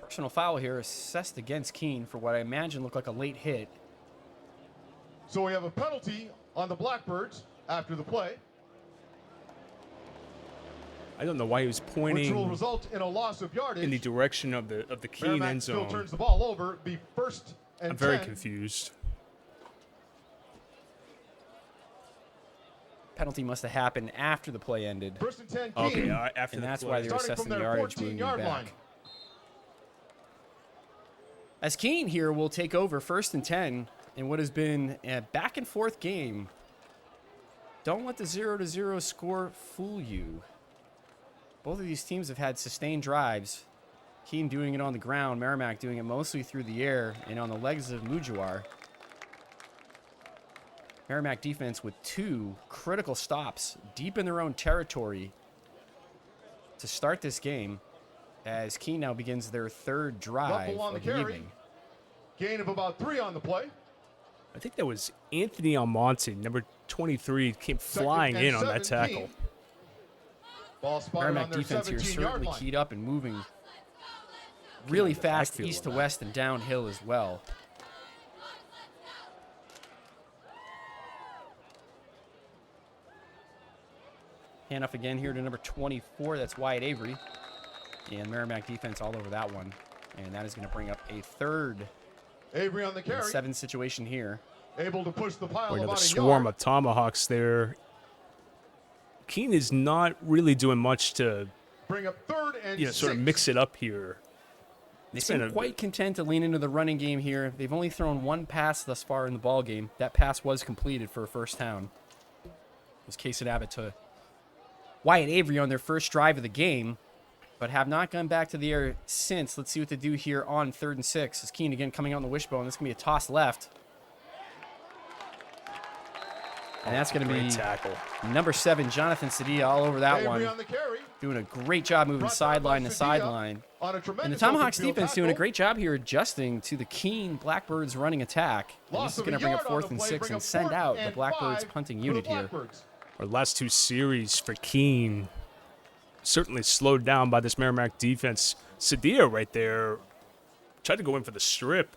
B: Personal foul here assessed against Keene for what I imagine looked like a late hit.
A: So we have a penalty on the Blackbirds after the play,
C: I don't know why he was
A: which will
C: pointing
A: result in a loss of yardage.
C: in the direction of the Keene
A: Merrimack
C: end
A: still
C: zone.
A: turns the ball over. Be 1st and
C: I'm very
A: 10.
C: confused.
B: Penalty must have happened after the play ended.
A: 1st and 10
C: Okay,
A: Keene.
C: after
B: And
C: the
B: that's
C: play.
B: why they were
A: Starting
B: assessing
A: from
B: the
A: their
B: yardage, moving
A: 14-yard
B: back.
A: line.
B: As Keene here will take over 1st and 10 in what has been a back and forth game. Don't let the 0-0 score fool you. Both of these teams have had sustained drives. Keene doing it on the ground, Merrimack doing it mostly through the air and on the legs of Mujawar. Merrimack defense with 2 critical stops deep in their own territory to start this game as Keene now begins their 3rd drive
A: Ruffle on the
B: of the
A: carry.
B: evening.
A: Gain of about 3 on the play.
C: I think that was Anthony Almonte, number 23, came flying
A: and
C: in on that
A: 17.
C: tackle.
A: Ball spotted
B: Merrimack
A: on their
B: defense here
A: 17-yard
B: certainly
A: line.
B: keyed up and moving really fast
C: backfield
B: east to
C: on that.
B: west and downhill as well. Handoff again here to number 24. That's Wyatt Avery. And Merrimack defense all over that one. And that is going to bring up a third
A: Avery on the carry.
B: 7 situation here.
A: Able to push the pile
C: Another
A: about a
C: swarm
A: yard.
C: of tomahawks there. Keene is not really doing much to
A: Bring up third and
C: sort of
A: 6.
C: mix it up here.
B: They
C: It's been
B: seem
C: a-
B: quite content to lean into the running game here. They've only thrown 1 pass thus far in the ball game. That pass was completed for a first down. It was Casey Abbott to Wyatt Avery on their first drive of the game, but have not gone back to the air since. Let's see what they do here on 3rd and 6. As Keene again coming out on the wishbone. This is going to be a toss left. And that's going to
C: Great
B: be
C: tackle.
B: number 7, Jonathan Saddia, all over that
A: Avery
B: one.
A: on the carry.
B: Doing a great job moving
A: Brought down
B: sideline
A: by
B: to
A: Saddia
B: sideline.
A: On a
B: And the
A: tremendous
B: Tomahawks
A: open field
B: defense doing a
A: tackle.
B: great job here adjusting to the Keene Blackbirds running attack. And
A: Loss
B: this is
A: of
B: going
A: a
B: to bring up
A: yard on
B: 4th
A: the
B: and
A: play,
B: 6
A: bring
B: and
A: up
B: send
A: 4th
B: out the
A: and
B: Blackbirds
A: 5
B: punting
A: for the
B: unit here.
A: Blackbirds.
C: Our last 2 series for Keene certainly slowed down by this Merrimack defense. Saddia right there tried to go in for the strip,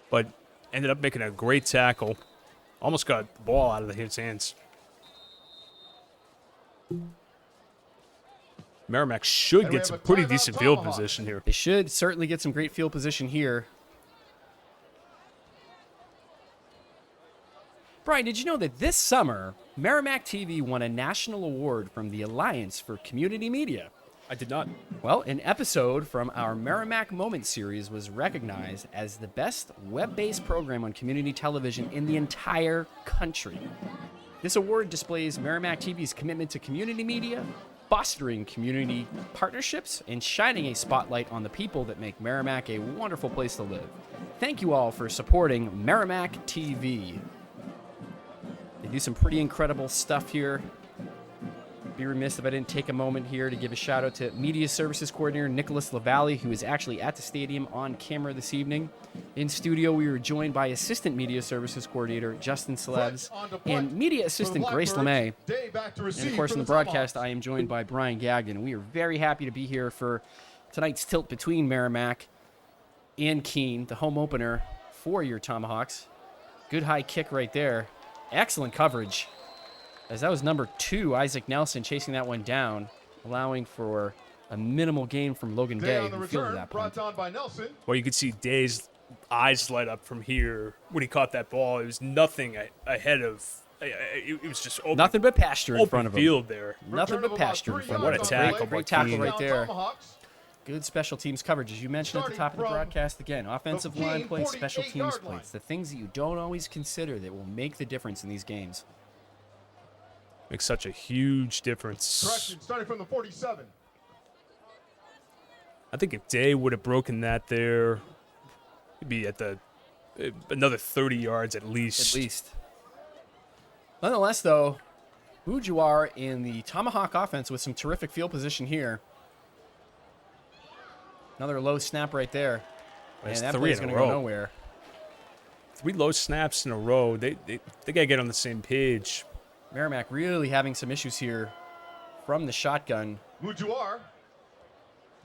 C: but ended up making a great tackle. Almost got the ball out of his hands. Merrimack should
A: And we
C: get
A: have
C: some
A: a
C: pretty
A: timeout,
C: decent field
A: Tomahawks.
C: position here.
B: They should certainly get some great field position here. Brian, did you know that this summer, Merrimack TV won a national award from the Alliance for Community Media?
C: I did not.
B: Well, an episode from our Merrimack Moment series was recognized as the best web-based program on community television in the entire country. This award displays Merrimack TV's commitment to community media, fostering community partnerships, and shining a spotlight on the people that make Merrimack a wonderful place to live. Thank you all for supporting Merrimack TV. They do some pretty incredible stuff here. Be remiss if I didn't take a moment here to give a shout out to Media Services Coordinator Nicholas LaValle, who is actually at the stadium on camera this evening. In studio, we were joined by Assistant Media Services Coordinator Justin Celebs and Media Assistant Grace LeMay. And of course, in the broadcast, I am joined by Brian Gagnon. We are very happy to be here for tonight's tilt between Merrimack and Keene, the home opener for your Tomahawks. Good high kick right there. Excellent coverage, as that was number 2, Isaac Nelson, chasing that one down, allowing for a minimal gain from Logan
A: Day
B: Day,
A: on the
B: who fielded
A: return,
B: that
A: brought
B: punt.
A: down by Nelson.
C: Well, you could see Day's eyes light up from here when he caught that ball. It was nothing ahead of. It was just open,
B: Nothing but pasture in
C: open
B: front of him.
C: field there.
B: Nothing
A: Return
B: but
A: of about
B: pasture in
A: 3
B: front
C: What
B: of
C: a
B: him.
C: tackle
B: Great
C: by
B: tackle
C: Keene.
B: right there.
A: Tomahawks.
B: Good special teams coverage, as you mentioned at the top of the
A: Starting from
B: broadcast. Again, offensive
A: the
B: line
A: Keene
B: play, special teams
A: 48-yard
B: play.
A: line.
B: It's the things that you don't always consider that will make the difference in these games.
C: Makes such a huge difference.
A: Correction, starting from the 47.
C: I think if Day would have broken that there, he'd be at the another 30 yards at least.
B: At least. Nonetheless, though, Bourgeois in the Tomahawk offense with some terrific field position here. Another low snap right there.
C: That's
B: And that
C: 3
B: play's
C: in a
B: going to go
C: row.
B: nowhere.
C: 3 low snaps in a row. They got to get on the same page.
B: Merrimack really having some issues here from the shotgun.
A: Mujuar.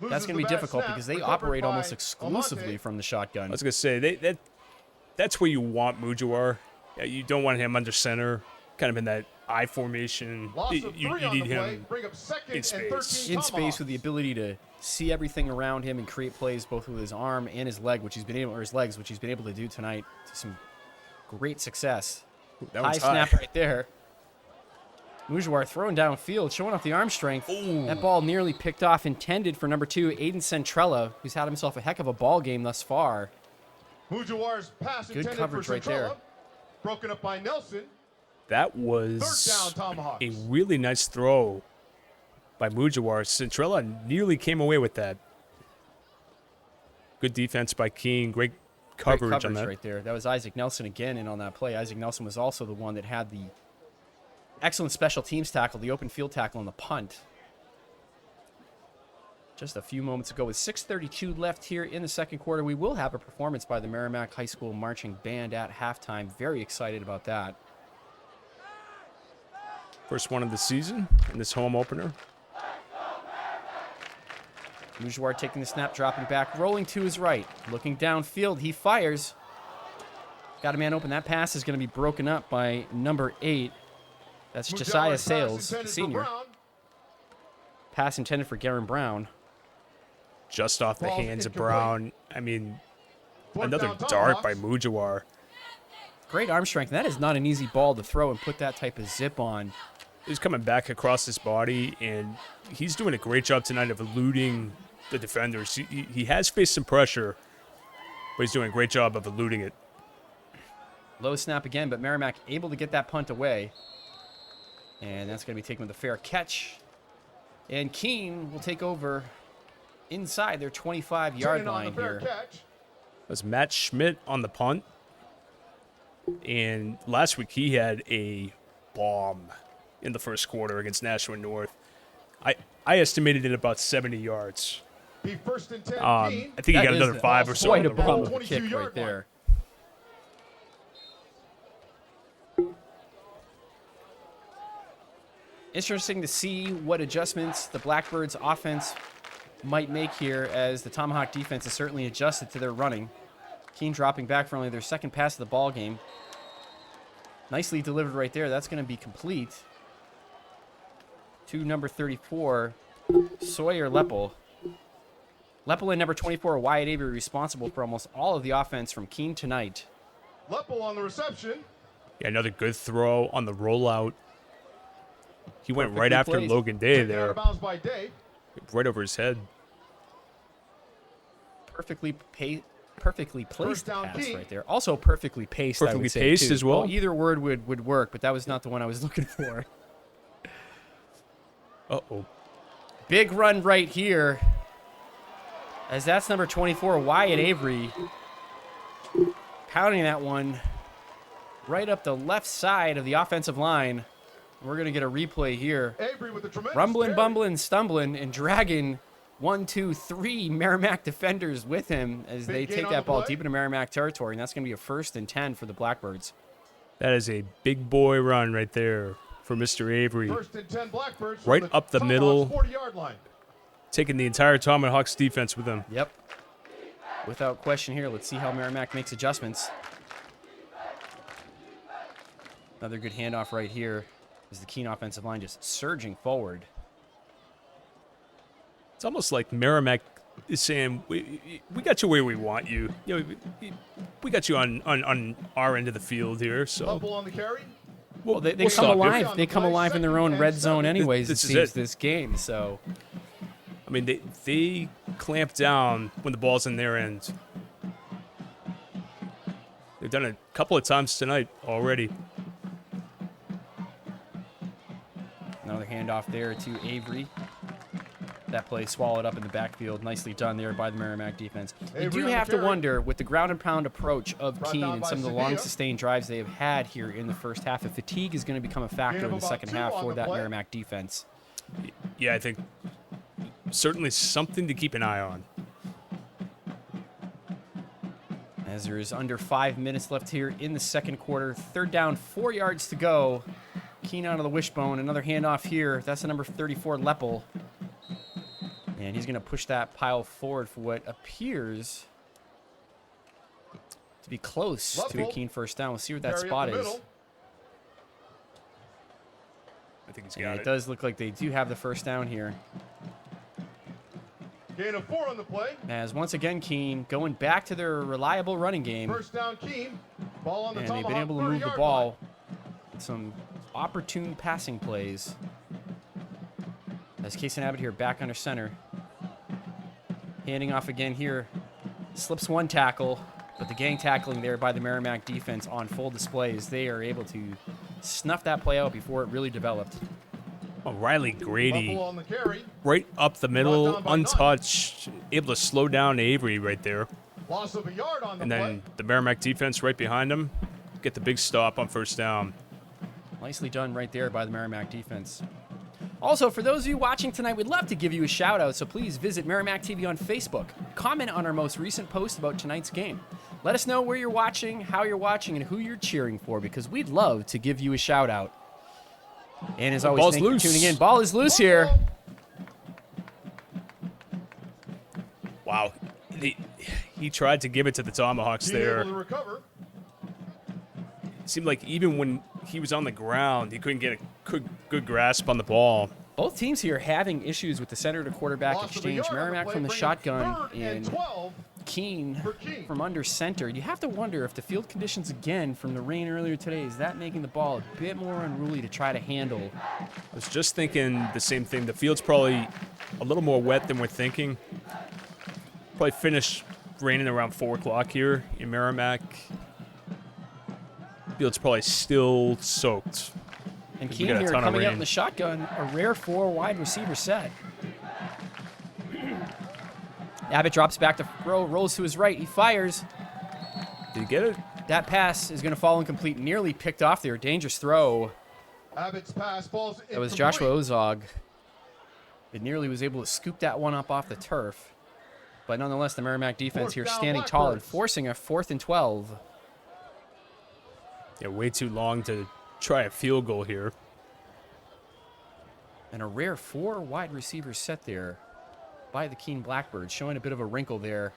B: That's going to be difficult because they operate almost exclusively from the
C: I
B: shotgun.
C: was going to say, that's where you want Mujuar. Yeah, you don't want him under center, kind of in that I formation.
A: Loss
C: You
A: of 3 on
C: need
A: the play.
C: him
A: Bring up second
C: in
A: and
C: space.
A: 13
B: In space with the ability to see everything around him and create plays both with his arm and his leg, which he's been able, or his legs, which he's been able to do tonight to some great success.
C: That
B: High
C: one's
B: snap
C: high.
B: right there. Mujawar throwing downfield, showing off the arm strength. That ball nearly picked off, intended for number 2, Aiden Centrella, who's had himself a heck of a ball game thus far.
A: Mujuar's pass
B: Good
A: intended
B: coverage
A: for
B: right there.
A: Centrella. Broken up by Nelson.
C: That
A: Third
C: was
A: down, Tomahawks.
C: a really nice throw by Mujawar. Centrella nearly came away with that. Good defense by Keene. Great coverage on that.
B: right there. That was Isaac Nelson again in on that play. Isaac Nelson was also the one that had the excellent special teams tackle, the open field tackle on the punt. Just a few moments ago with 6:32 left here in the second quarter, we will have a performance by the Merrimack High School Marching Band at halftime. Very excited about that.
C: First one of the season in this home opener.
B: Mujawar taking the snap, dropping back, rolling to his right. Looking downfield, he fires. Got a man open. That pass is going to be broken up by number 8. That's
A: Mujallar's
B: Josiah
A: pass
B: Sales,
A: intended for
B: senior.
A: Brown.
B: Pass intended for Garen Brown.
C: Just off the
A: Ball's
C: hands of
A: incomplete.
C: Brown. I mean,
A: Fourth
C: another
A: down,
C: dart by
A: Tomahawks.
C: Mujawar.
B: Great arm strength. That is not an easy ball to throw and put that type of zip on.
C: He's coming back across his body, and he's doing a great job tonight of eluding the defenders. He has faced some pressure, but he's doing a great job of eluding it.
B: Low snap again, but Merrimack able to get that punt away. And that's going to be taken with a fair catch. And Keene will take over inside their 25-yard
A: Turning on
B: line
A: the fair
B: here.
A: catch.
C: That was Matt Schmidt on the punt. And last week he had a bomb in the first quarter against Nashua North. I estimated it about 70 yards.
A: Be first and 10, Keene.
C: I think he
B: That
C: got
B: is
C: another 5 or so.
B: Quite a
C: on the
B: bomb
C: roll.
B: of a kick
A: 22-yard
B: right there. Interesting to see what adjustments the Blackbirds offense might make here, as the Tomahawk defense is certainly adjusted to their running. Keene dropping back for only their second pass of the ball game. Nicely delivered right there. That's going to be complete to number 34, Sawyer Leppel. Leppel and number 24, Wyatt Avery, responsible for almost all of the offense from Keene tonight.
A: Leppel on the reception.
C: Yeah, another good throw on the rollout. He went right
B: Perfectly
C: after
B: placed.
C: Logan Day
A: Taken out
C: there,
A: of bounds by Day.
C: right over his head.
B: Perfectly placed
A: First down,
B: pass
A: Keene.
B: right there. Also perfectly paced, I
C: Perfectly
B: would say,
C: paced
B: too.
C: as well?
B: Either word would work, but that was not the one I was looking for.
C: Uh-oh.
B: Big run right here, as that's number 24, Wyatt Avery, pounding that one right up the left side of the offensive line. We're going to get a replay here.
A: Avery with a tremendous
B: Rumbling,
A: carry.
B: bumbling, stumbling, and dragging 1, 2, 3 Merrimack defenders with him as they
A: Big gain
B: take
A: on
B: that
A: the
B: ball
A: play.
B: deep into Merrimack territory, and that's going to be a 1st and 10 for the Blackbirds.
C: That is a big boy run right there for Mr. Avery.
A: First and 10 Blackbirds
C: Right
A: from
C: up the
A: Tomahawks'
C: middle.
A: 40-yard line.
C: Taking the entire Tomahawks defense with him.
B: Yep. Without question here, let's see how Merrimack makes adjustments. Another good handoff right here as the Keene offensive line just surging forward.
C: It's almost like Merrimack is saying, we got you where we want you. You know, we got you on our end of the field here. So
A: Leppel on the carry.
B: Well, they
C: we'll
B: come
C: stop you.
B: alive. They come alive in their own red zone anyways,
C: This
B: it
C: is
B: seems,
C: it.
B: this game. So
C: I mean, they clamp down when the ball's in their end. They've done it a couple of times tonight already.
B: another handoff there to Avery. That play swallowed up in the backfield. Nicely done there by the Merrimack defense. You
A: Avery
B: do
A: on the
B: have to
A: carry.
B: wonder, with the ground and pound approach of
A: Brought
B: Keene
A: down
B: and
A: by
B: some of the
A: Sevilla.
B: long sustained drives they have had here in the first half, if fatigue is going to become a factor
A: Gain
B: in
A: of
B: the
A: about
B: second
A: 2
B: half
A: on
B: for
A: the
B: that
A: play.
B: Merrimack defense.
C: Yeah, I think certainly something to keep an eye on.
B: As there is under 5 minutes left here in the second quarter. 3rd down, 4 yards to go. Keene out of the wishbone. Another handoff here. That's the number 34, Leppel. And he's going to push that pile forward for what appears to be close to a
A: Leppel.
B: Keene first down. We'll see what that
A: Carry up
B: spot
A: the
B: is.
A: middle.
C: I think he's
B: And
C: got
B: it
C: it.
B: does look like they do have the first down here.
A: Gain of 4 on the play.
B: As once again, Keene going back to their reliable running game.
A: First down, Keene. Ball on the
B: And they've
A: Tomahawk
B: been able to move the
A: 30-yard
B: ball
A: line.
B: with some opportune passing plays. As Kason Abbott here back under center. Handing off again here. Slips one tackle, but the gang tackling there by the Merrimack defense on full display as they are able to snuff that play out before it really developed.
C: Oh, Riley Grady
A: Leppel on the carry.
C: right up the middle,
A: down by 9.
C: untouched, able to slow down Avery right there.
A: Loss of a yard on the
C: And
A: play.
C: then the Merrimack defense right behind him, get the big stop on first down.
B: Nicely done right there by the Merrimack defense. Also, for those of you watching tonight, we'd love to give you a shout out, so please visit Merrimack TV on Facebook. Comment on our most recent post about tonight's game. Let us know where you're watching, how you're watching, and who you're cheering for, because we'd love to give you a shout out. And as always,
C: Ball's
B: thank you
C: loose.
B: for tuning in. Ball is loose here.
C: Wow. He tried to give it to the Tomahawks
A: Keene able to
C: there.
A: recover.
C: seemed like even when he was on the ground, he couldn't get a good grasp on the ball.
B: Both teams here having issues with the center to quarterback
A: Loss of a
B: exchange.
A: yard on the
B: Merrimack
A: play,
B: from the
A: bringing
B: shotgun
A: 3rd and
B: and
A: 12
B: Keene
A: for Keene.
B: from under center. You have to wonder if the field conditions again from the rain earlier today, is that making the ball a bit more unruly to try to handle?
C: I was just thinking the same thing. The field's probably a little more wet than we're thinking. Probably finished raining around 4 o'clock here in Merrimack. Field's probably still soaked.
B: And
C: We
B: Keene
C: got a
B: here
C: ton of
B: coming out
C: rain.
B: in the shotgun, a rare 4 wide receiver set. Abbott drops back to throw, rolls to his right, he fires.
C: Did you get it?
B: That pass is going to fall incomplete, nearly picked off there. Dangerous throw.
A: Abbott's pass falls incomplete.
B: That was Joshua Ozog. It nearly was able to scoop that one up off the turf. But nonetheless, the Merrimack defense
A: Fourth
B: here
A: down,
B: standing tall and
A: Blackbirds.
B: forcing a 4th and 12.
C: Yeah, way too long to try a field goal here.
B: And a rare 4 wide receiver set there by the Keene Blackbirds, showing a bit of a wrinkle there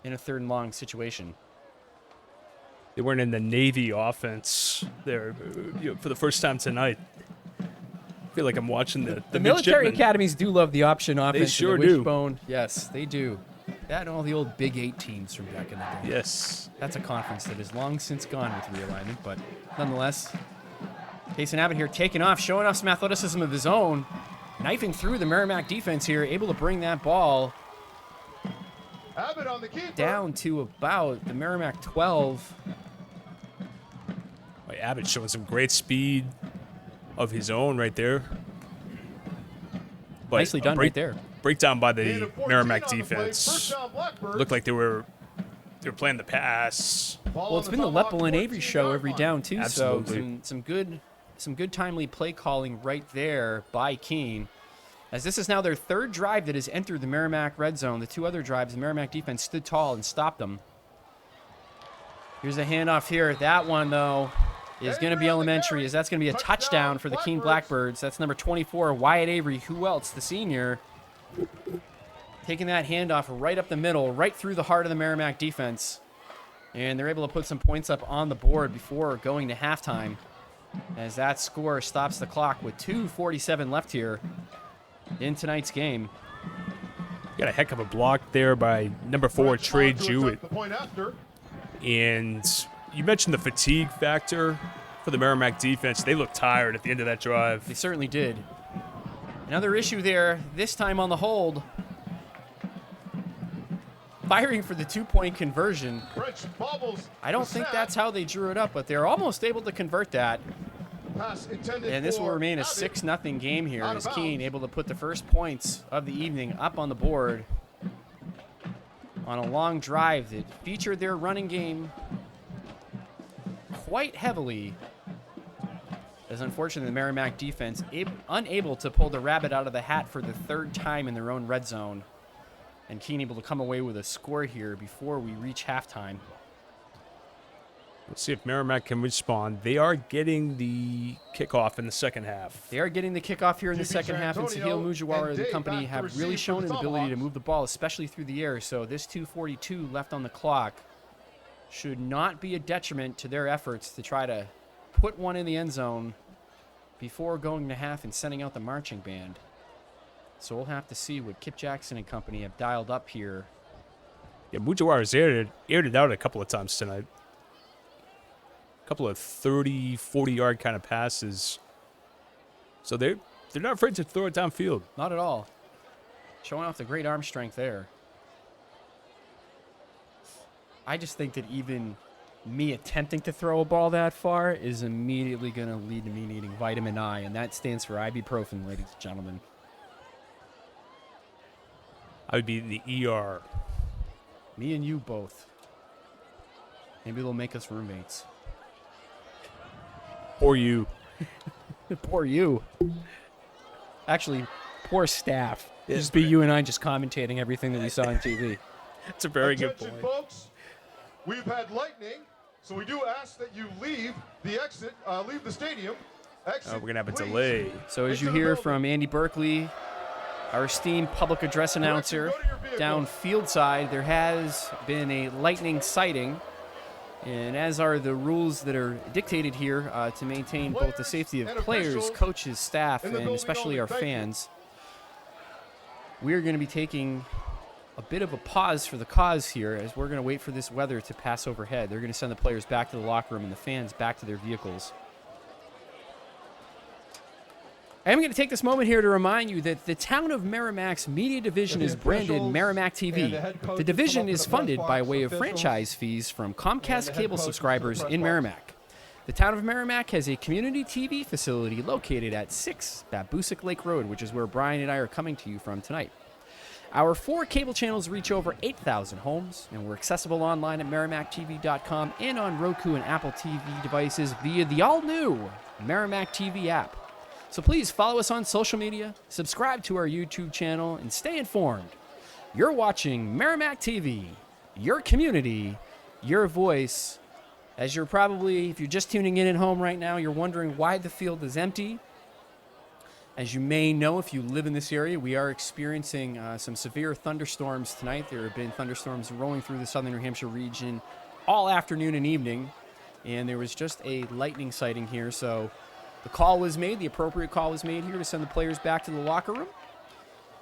B: in a 3rd and long situation.
C: They weren't in the Navy offense there for the first time tonight. I feel like I'm watching the
B: military
C: midshipmen.
B: academies do love the option offense.
C: sure
B: and the
C: do.
B: wishbone. Yes, they do. That and all the old Big 8 teams from back in the day.
C: Yes.
B: That's a conference that is long since gone with realignment, but nonetheless, Jason Abbott here taking off, showing off some athleticism of his own, knifing through the Merrimack defense here, able to bring that ball
A: Abbott on the keeper.
B: down to about the Merrimack 12.
C: Boy, Abbott showing some great speed of his own right there. But
B: Nicely
C: a
B: done right there.
C: Breakdown by
A: Gain
C: the
A: of 14
C: Merrimack
A: on the play.
C: defense.
A: First down, Blackbirds.
C: Looked like they were playing the pass.
A: Ball
B: Well,
A: on
B: it's been the
A: tomahawk,
B: Leppel and Avery show
A: 14-yard
B: every
A: line.
B: down too.
C: Absolutely.
B: So some good timely play calling right there by Keene. As this is now their 3rd drive that has entered the Merrimack red zone. The 2 other drives, the Merrimack defense stood tall and stopped them. Here's a handoff here. That one though is going to be elementary, as that's going to be a touchdown for the Keene Blackbirds. That's number 24, Wyatt Avery. Who else? The senior. Taking that handoff right up the middle, right through the heart of the Merrimack defense. And they're able to put some points up on the board before going to halftime, as that score stops the clock with 2:47 left here in tonight's game.
C: Got a heck of a block there by number 4,
A: French
C: Trey
A: on to
C: Jewett.
A: attempt the point after.
C: And you mentioned the fatigue factor for the Merrimack defense. They looked tired at the end of that drive.
B: They certainly did. Another issue there, this time on the hold. Firing for the 2-point conversion.
A: French bobbles.
B: I don't
A: the
B: think
A: snap.
B: that's how they drew it up, but they're almost able to convert that.
A: Pass intended
B: And this will
A: for
B: remain a
A: Abbott.
B: 6-0 game here,
A: Out
B: as
A: of
B: Keene
A: bounds.
B: able to put the first points of the evening up on the board on a long drive that featured their running game quite heavily. As unfortunately, the Merrimack defense unable to pull the rabbit out of the hat for the 3rd time in their own red zone. And Keene able to come away with a score here before we reach halftime.
C: Let's see if Merrimack can respond. They are getting the kickoff in the second half.
B: They are getting the kickoff here in the
A: JP
B: second half, and
A: Antonio
B: Sahil Mujawara
A: and
B: and the
A: Dave
B: company
A: back to
B: have
A: receive
B: really
A: for
B: shown
A: the
B: an ability to
A: Tomahawks.
B: move the ball, especially through the air. So this 2:42 left on the clock should not be a detriment to their efforts to try to put one in the end zone before going to half and sending out the marching band. So we'll have to see what Kip Jackson and company have dialed up here.
C: Yeah, Mujawara's aired it out a couple of times tonight. A couple of 30, 40-yard kind of passes. So they're not afraid to throw it downfield.
B: Not at all. Showing off the great arm strength there. I just think that even me attempting to throw a ball that far is immediately going to lead to me needing vitamin I, and that stands for ibuprofen, ladies and gentlemen.
C: I would be in the ER.
B: Me and you both. Maybe they'll make us roommates.
C: Or you.
B: Poor you. Actually, poor staff. It'd just be you and I just commentating everything that we saw on TV.
C: That's a very good
A: Attention,
C: point.
A: folks. We've had lightning, so we do ask that you leave the exit, leave the stadium. Exit,
C: We're going to have a
A: please.
C: delay.
B: So as
A: Into
B: you
A: the
B: hear
A: building.
B: from Andy Berkeley, our esteemed public address announcer,
A: go to your vehicle.
B: down field side, there has been a lightning sighting And as are the rules that are dictated here to maintain both the safety of players, coaches, staff, and especially our fans, we're going to be taking a bit of a pause for the cause here as we're going to wait for this weather to pass overhead. They're going to send the players back to the locker room and the fans back to their vehicles. I'm going to take this moment here to remind you that the town of Merrimack's media division is branded Merrimack TV. The division is funded by way of franchise fees from Comcast cable subscribers in Merrimack. The town of Merrimack has a community TV facility located at 6 Babusick Lake Road, which is where Brian and I are coming to you from tonight. Our 4 cable channels reach over 8,000 homes, and we're accessible online at merrimacktv.com and on Roku and Apple TV devices via the all-new Merrimack TV app. So please follow us on social media, subscribe to our YouTube channel, and stay informed. You're watching Merrimack TV, your community, your voice. As you're probably, if you're just tuning in at home right now, you're wondering why the field is empty. As you may know, if you live in this area, we are experiencing some severe thunderstorms tonight. There have been thunderstorms rolling through the southern New Hampshire region all afternoon and evening, and there was just a lightning sighting here, so the call was made, the appropriate call was made here to send the players back to the locker room,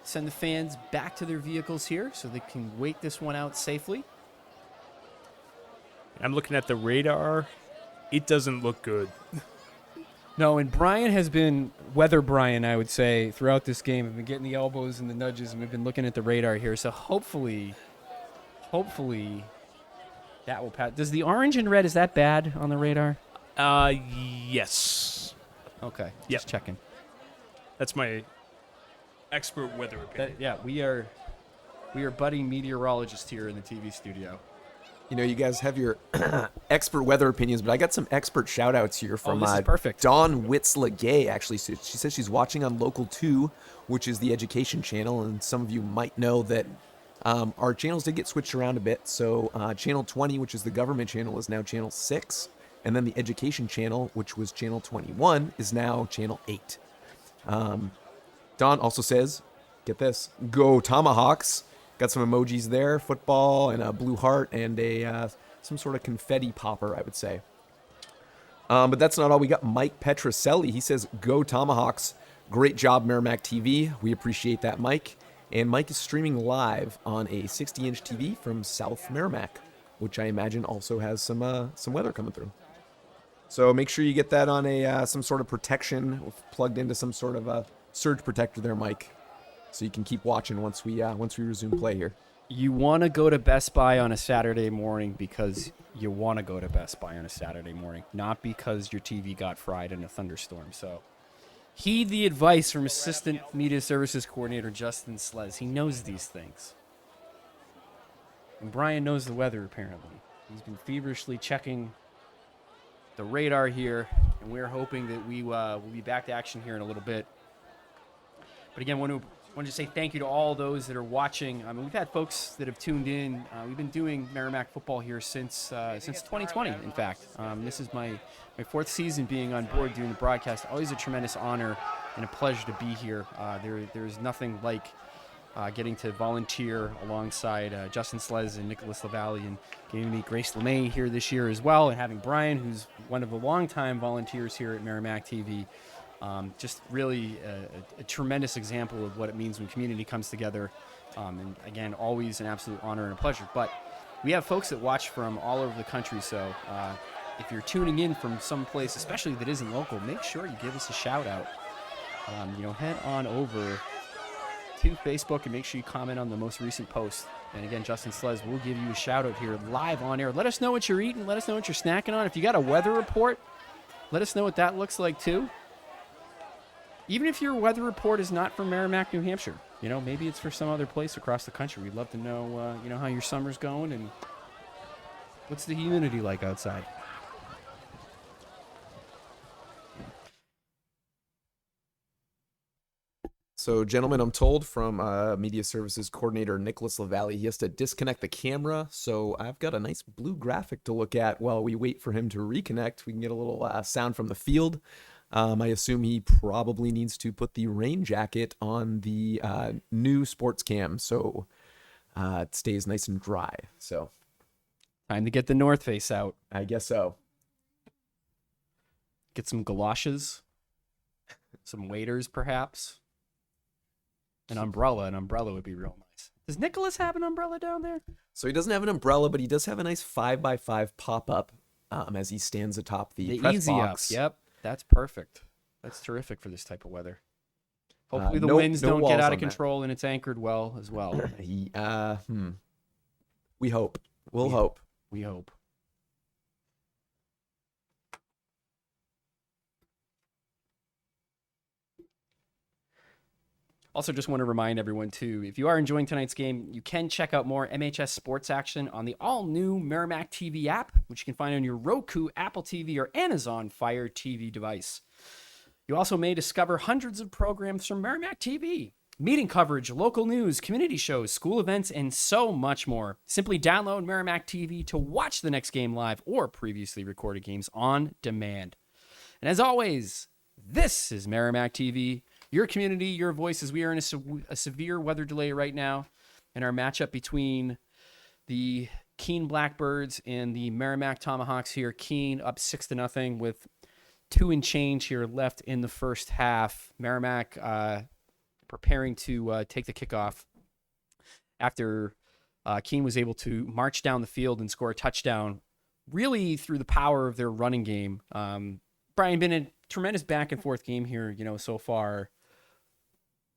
B: send the fans back to their vehicles here so they can wait this one out safely.
C: I'm looking at the radar. It doesn't look good.
B: No, and Brian has been, weather Brian, I would say, throughout this game. We've been getting the elbows and the nudges, and we've been looking at the radar here. So hopefully that will pass. Does the orange and red, is that bad on the radar?
C: Yes.
B: Okay,
C: Yep.
B: just checking.
C: That's my expert weather opinion.
B: Yeah, we are budding meteorologists here in the TV studio.
D: You know, you guys have your expert weather opinions, but I got some expert shout-outs here from
B: this is perfect.
D: Dawn Witzla-Gay, actually. So she says she's watching on Local 2, which is the education channel, and some of you might know that our channels did get switched around a bit. So Channel 20, which is the government channel, is now Channel 6, and then the education channel, which was Channel 21, is now Channel 8. Dawn also says, get this, go Tomahawks. Got some emojis there, football and a blue heart and a some sort of confetti popper, I would say. But that's not all. We got Mike Petroselli. He says, go Tomahawks. Great job, Merrimack TV. We appreciate that, Mike. And Mike is streaming live on a 60-inch TV from South Merrimack, which I imagine also has some weather coming through. So make sure you get that on a some sort of protection, plugged into some sort of a surge protector there, Mike. So you can keep watching once we resume play here.
B: You want to go to Best Buy on a Saturday morning because you want to go to Best Buy on a Saturday morning, not because your TV got fried in a thunderstorm. So heed the advice from Assistant Media Services Coordinator Justin Slez. He knows these things. And Brian knows the weather, apparently. He's been feverishly checking the radar here, and we're hoping that we will be back to action here in a little bit. But again, want to say thank you to all those that are watching. I mean, we've had folks that have tuned in. We've been doing Merrimack football here since 2020, in fact. This is my fourth season being on board doing the broadcast. Always a tremendous honor and a pleasure to be here. There's nothing like getting to volunteer alongside Justin Slez and Nicholas LaValle, and getting to meet Grace LeMay here this year as well, and having Brian, who's one of the longtime volunteers here at Merrimack TV. Just really a tremendous example of what it means when community comes together. And again, always an absolute honor and a pleasure. But we have folks that watch from all over the country. So if you're tuning in from some place, especially that isn't local, make sure you give us a shout out. Head on over to Facebook and make sure you comment on the most recent post. And again, Justin Slez will give you a shout out here live on air. Let us know what you're eating. Let us know what you're snacking on. If you got a weather report, let us know what that looks like too. Even if your weather report is not from Merrimack, New Hampshire, maybe it's for some other place across the country. We'd love to know, how your summer's going and what's the humidity like outside.
D: So, gentlemen, I'm told from Media Services Coordinator Nicholas LaValle, he has to disconnect the camera. So I've got a nice blue graphic to look at while we wait for him to reconnect. We can get a little sound from the field. I assume he probably needs to put the rain jacket on the new sports cam so it stays nice and dry. So
B: Time to get the North Face out.
D: I guess so.
B: Get some galoshes, some waders, perhaps. An umbrella. An umbrella would be real nice. Does Nicholas have an umbrella down there?
D: So he doesn't have an umbrella, but he does have a nice 5x5 pop-up as he stands atop the press
B: easy
D: box.
B: up. Yep, that's perfect. That's terrific for this type of weather. Hopefully the winds don't get out of control and it's anchored well as well.
D: We hope. We'll hope.
B: We hope. Also, just want to remind everyone, too, if you are enjoying tonight's game, you can check out more MHS sports action on the all-new Merrimack TV app, which you can find on your Roku, Apple TV, or Amazon Fire TV device. You also may discover hundreds of programs from Merrimack TV, meeting coverage, local news, community shows, school events, and so much more. Simply download Merrimack TV to watch the next game live or previously recorded games on demand. And as always, this is Merrimack TV, your community, your voices. We are in a severe weather delay right now in our matchup between the Keene Blackbirds and the Merrimack Tomahawks here. Keene up 6-0 with 2 and change here left in the first half. Merrimack preparing to take the kickoff after Keene was able to march down the field and score a touchdown, really through the power of their running game. Brian, been a tremendous back and forth game here, so far.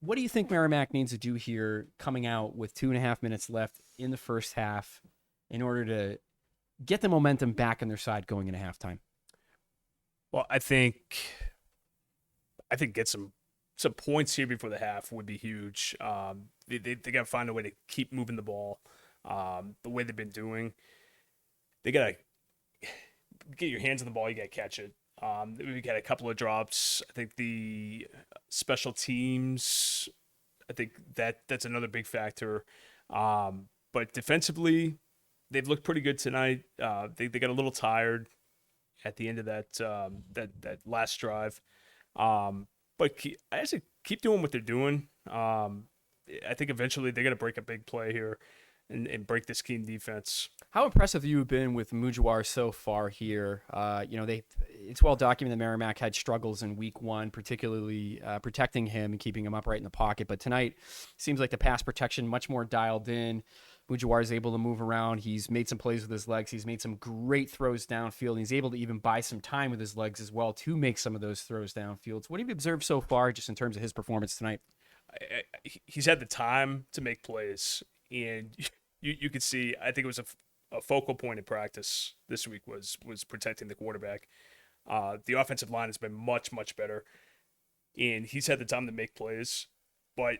B: What do you think Merrimack needs to do here coming out with 2.5 minutes left in the first half in order to get the momentum back on their side going into halftime?
C: Well, I think get some points here before the half would be huge. They got to find a way to keep moving the ball the way they've been doing. They got to get your hands on the ball. You got to catch it. We got a couple of drops. I think the special teams, I think that's another big factor. But defensively, they've looked pretty good tonight. They got a little tired at the end of that last drive. But I say keep doing what they're doing. I think eventually they're going to break a big play here and break this Keene defense.
B: How impressive have you been with Mujawar so far here? It's well documented that Merrimack had struggles in week 1, particularly protecting him and keeping him upright in the pocket. But tonight seems like the pass protection much more dialed in. Mujawar is able to move around. He's made some plays with his legs. He's made some great throws downfield. And he's able to even buy some time with his legs as well to make some of those throws downfield. So what have you observed so far just in terms of his performance tonight?
C: He's had the time to make plays. And you could see, I think it was a focal point in practice this week was protecting the quarterback. The offensive line has been much, much better. And he's had the time to make plays. But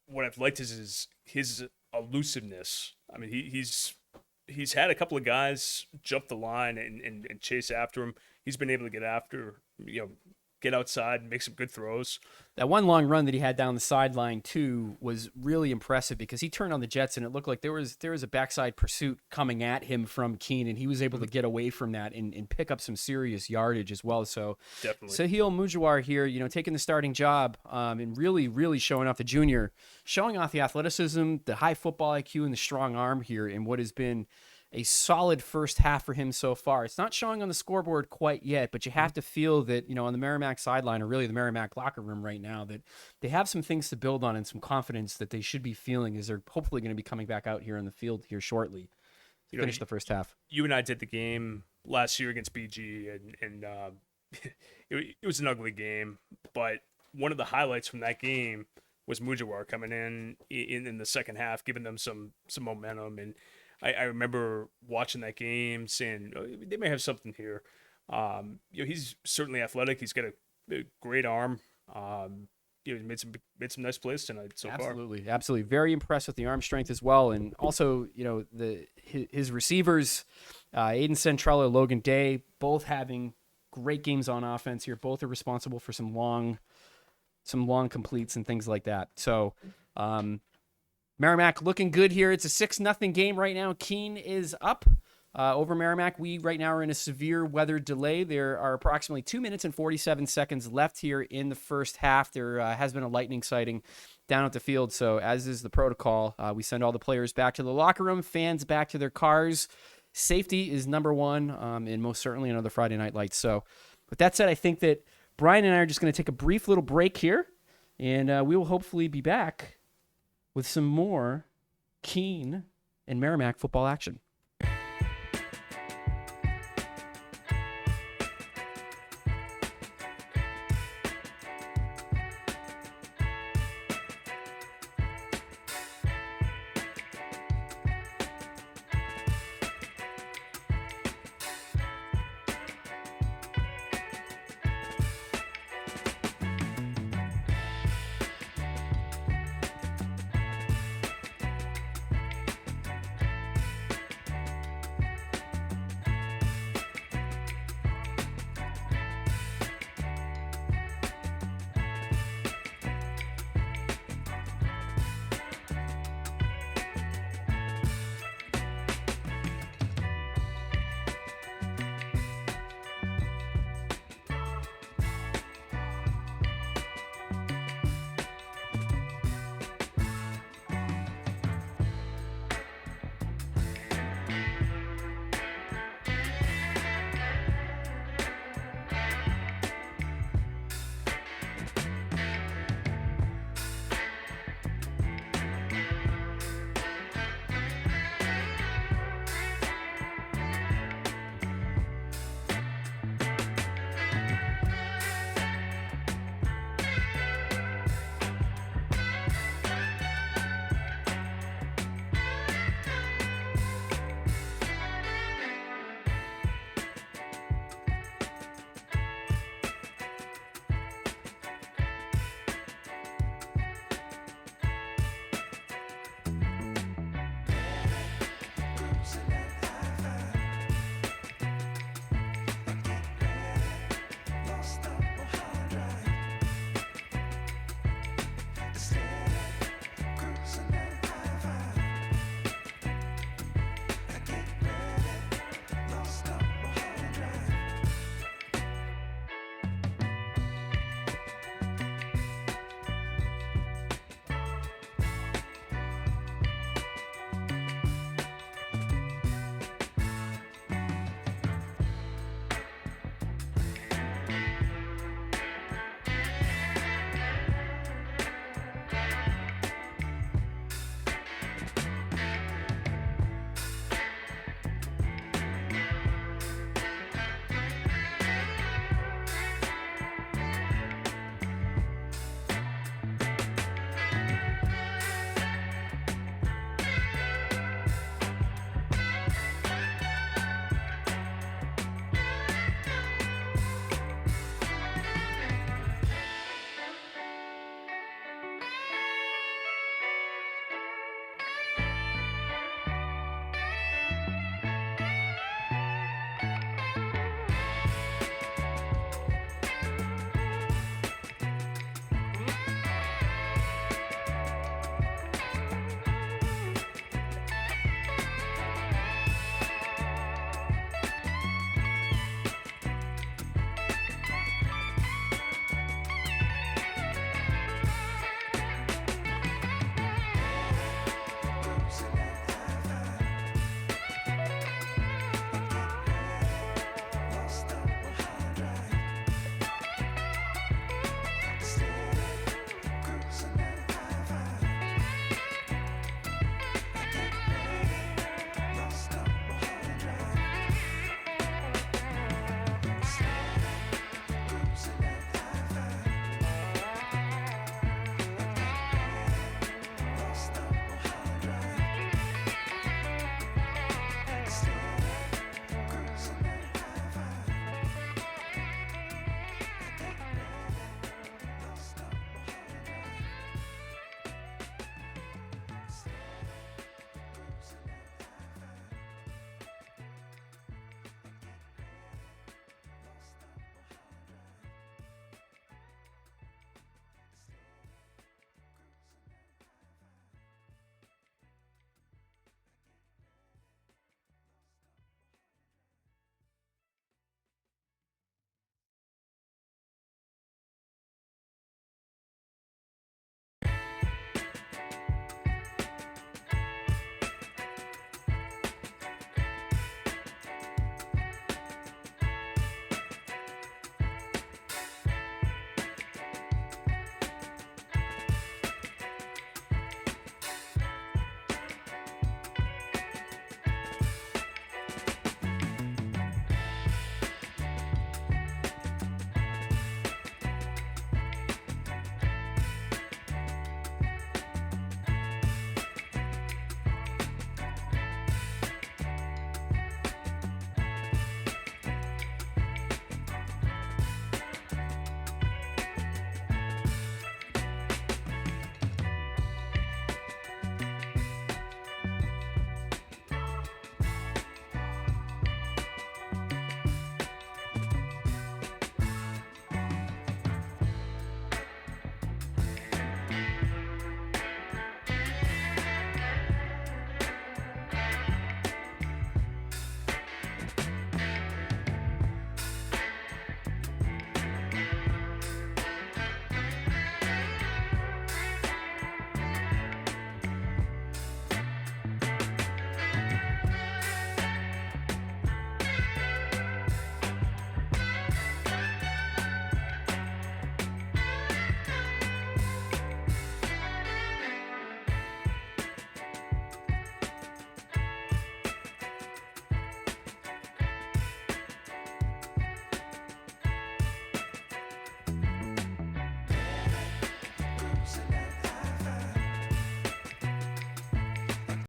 C: what I've liked is his elusiveness. I mean, he's had a couple of guys jump the line and chase after him. He's been able to get after, get outside and make some good throws.
B: That one long run that he had down the sideline too was really impressive because he turned on the jets and it looked like there was a backside pursuit coming at him from Keene, and he was able to get away from that and pick up some serious yardage as well. So
C: definitely
B: Sahil Mujawar here, taking the starting job and really showing off the junior, showing off the athleticism, the high football IQ, and the strong arm here in what has been a solid first half for him so far. It's not showing on the scoreboard quite yet, but you have to feel that, on the Merrimack sideline, or really the Merrimack locker room right now, that they have some things to build on and some confidence that they should be feeling as they're hopefully going to be coming back out here in the field here shortly to finish the first half.
C: You and I did the game last year against BG, and it was an ugly game, but one of the highlights from that game was Mujawar coming in the second half, giving them some momentum. And I remember watching that game saying, they may have something here. He's certainly athletic. He's got a great arm. He made some nice plays tonight so far.
B: Absolutely. Very impressed with the arm strength as well. And also, his receivers, Aiden Centrella, Logan Day, both having great games on offense here. Both are responsible for some long completes and things like that. So, Merrimack looking good here. It's a 6-0 game right now. Keene is up over Merrimack. We right now are in a severe weather delay. There are approximately 2 minutes and 47 seconds left here in the first half. There has been a lightning sighting down at the field. So as is the protocol, we send all the players back to the locker room, fans back to their cars. safety is number one, and most certainly another Friday Night Lights. So with that said, I think that Brian and I are just going to take a brief little break here, and we will hopefully be back with some more Keene and Merrimack football action.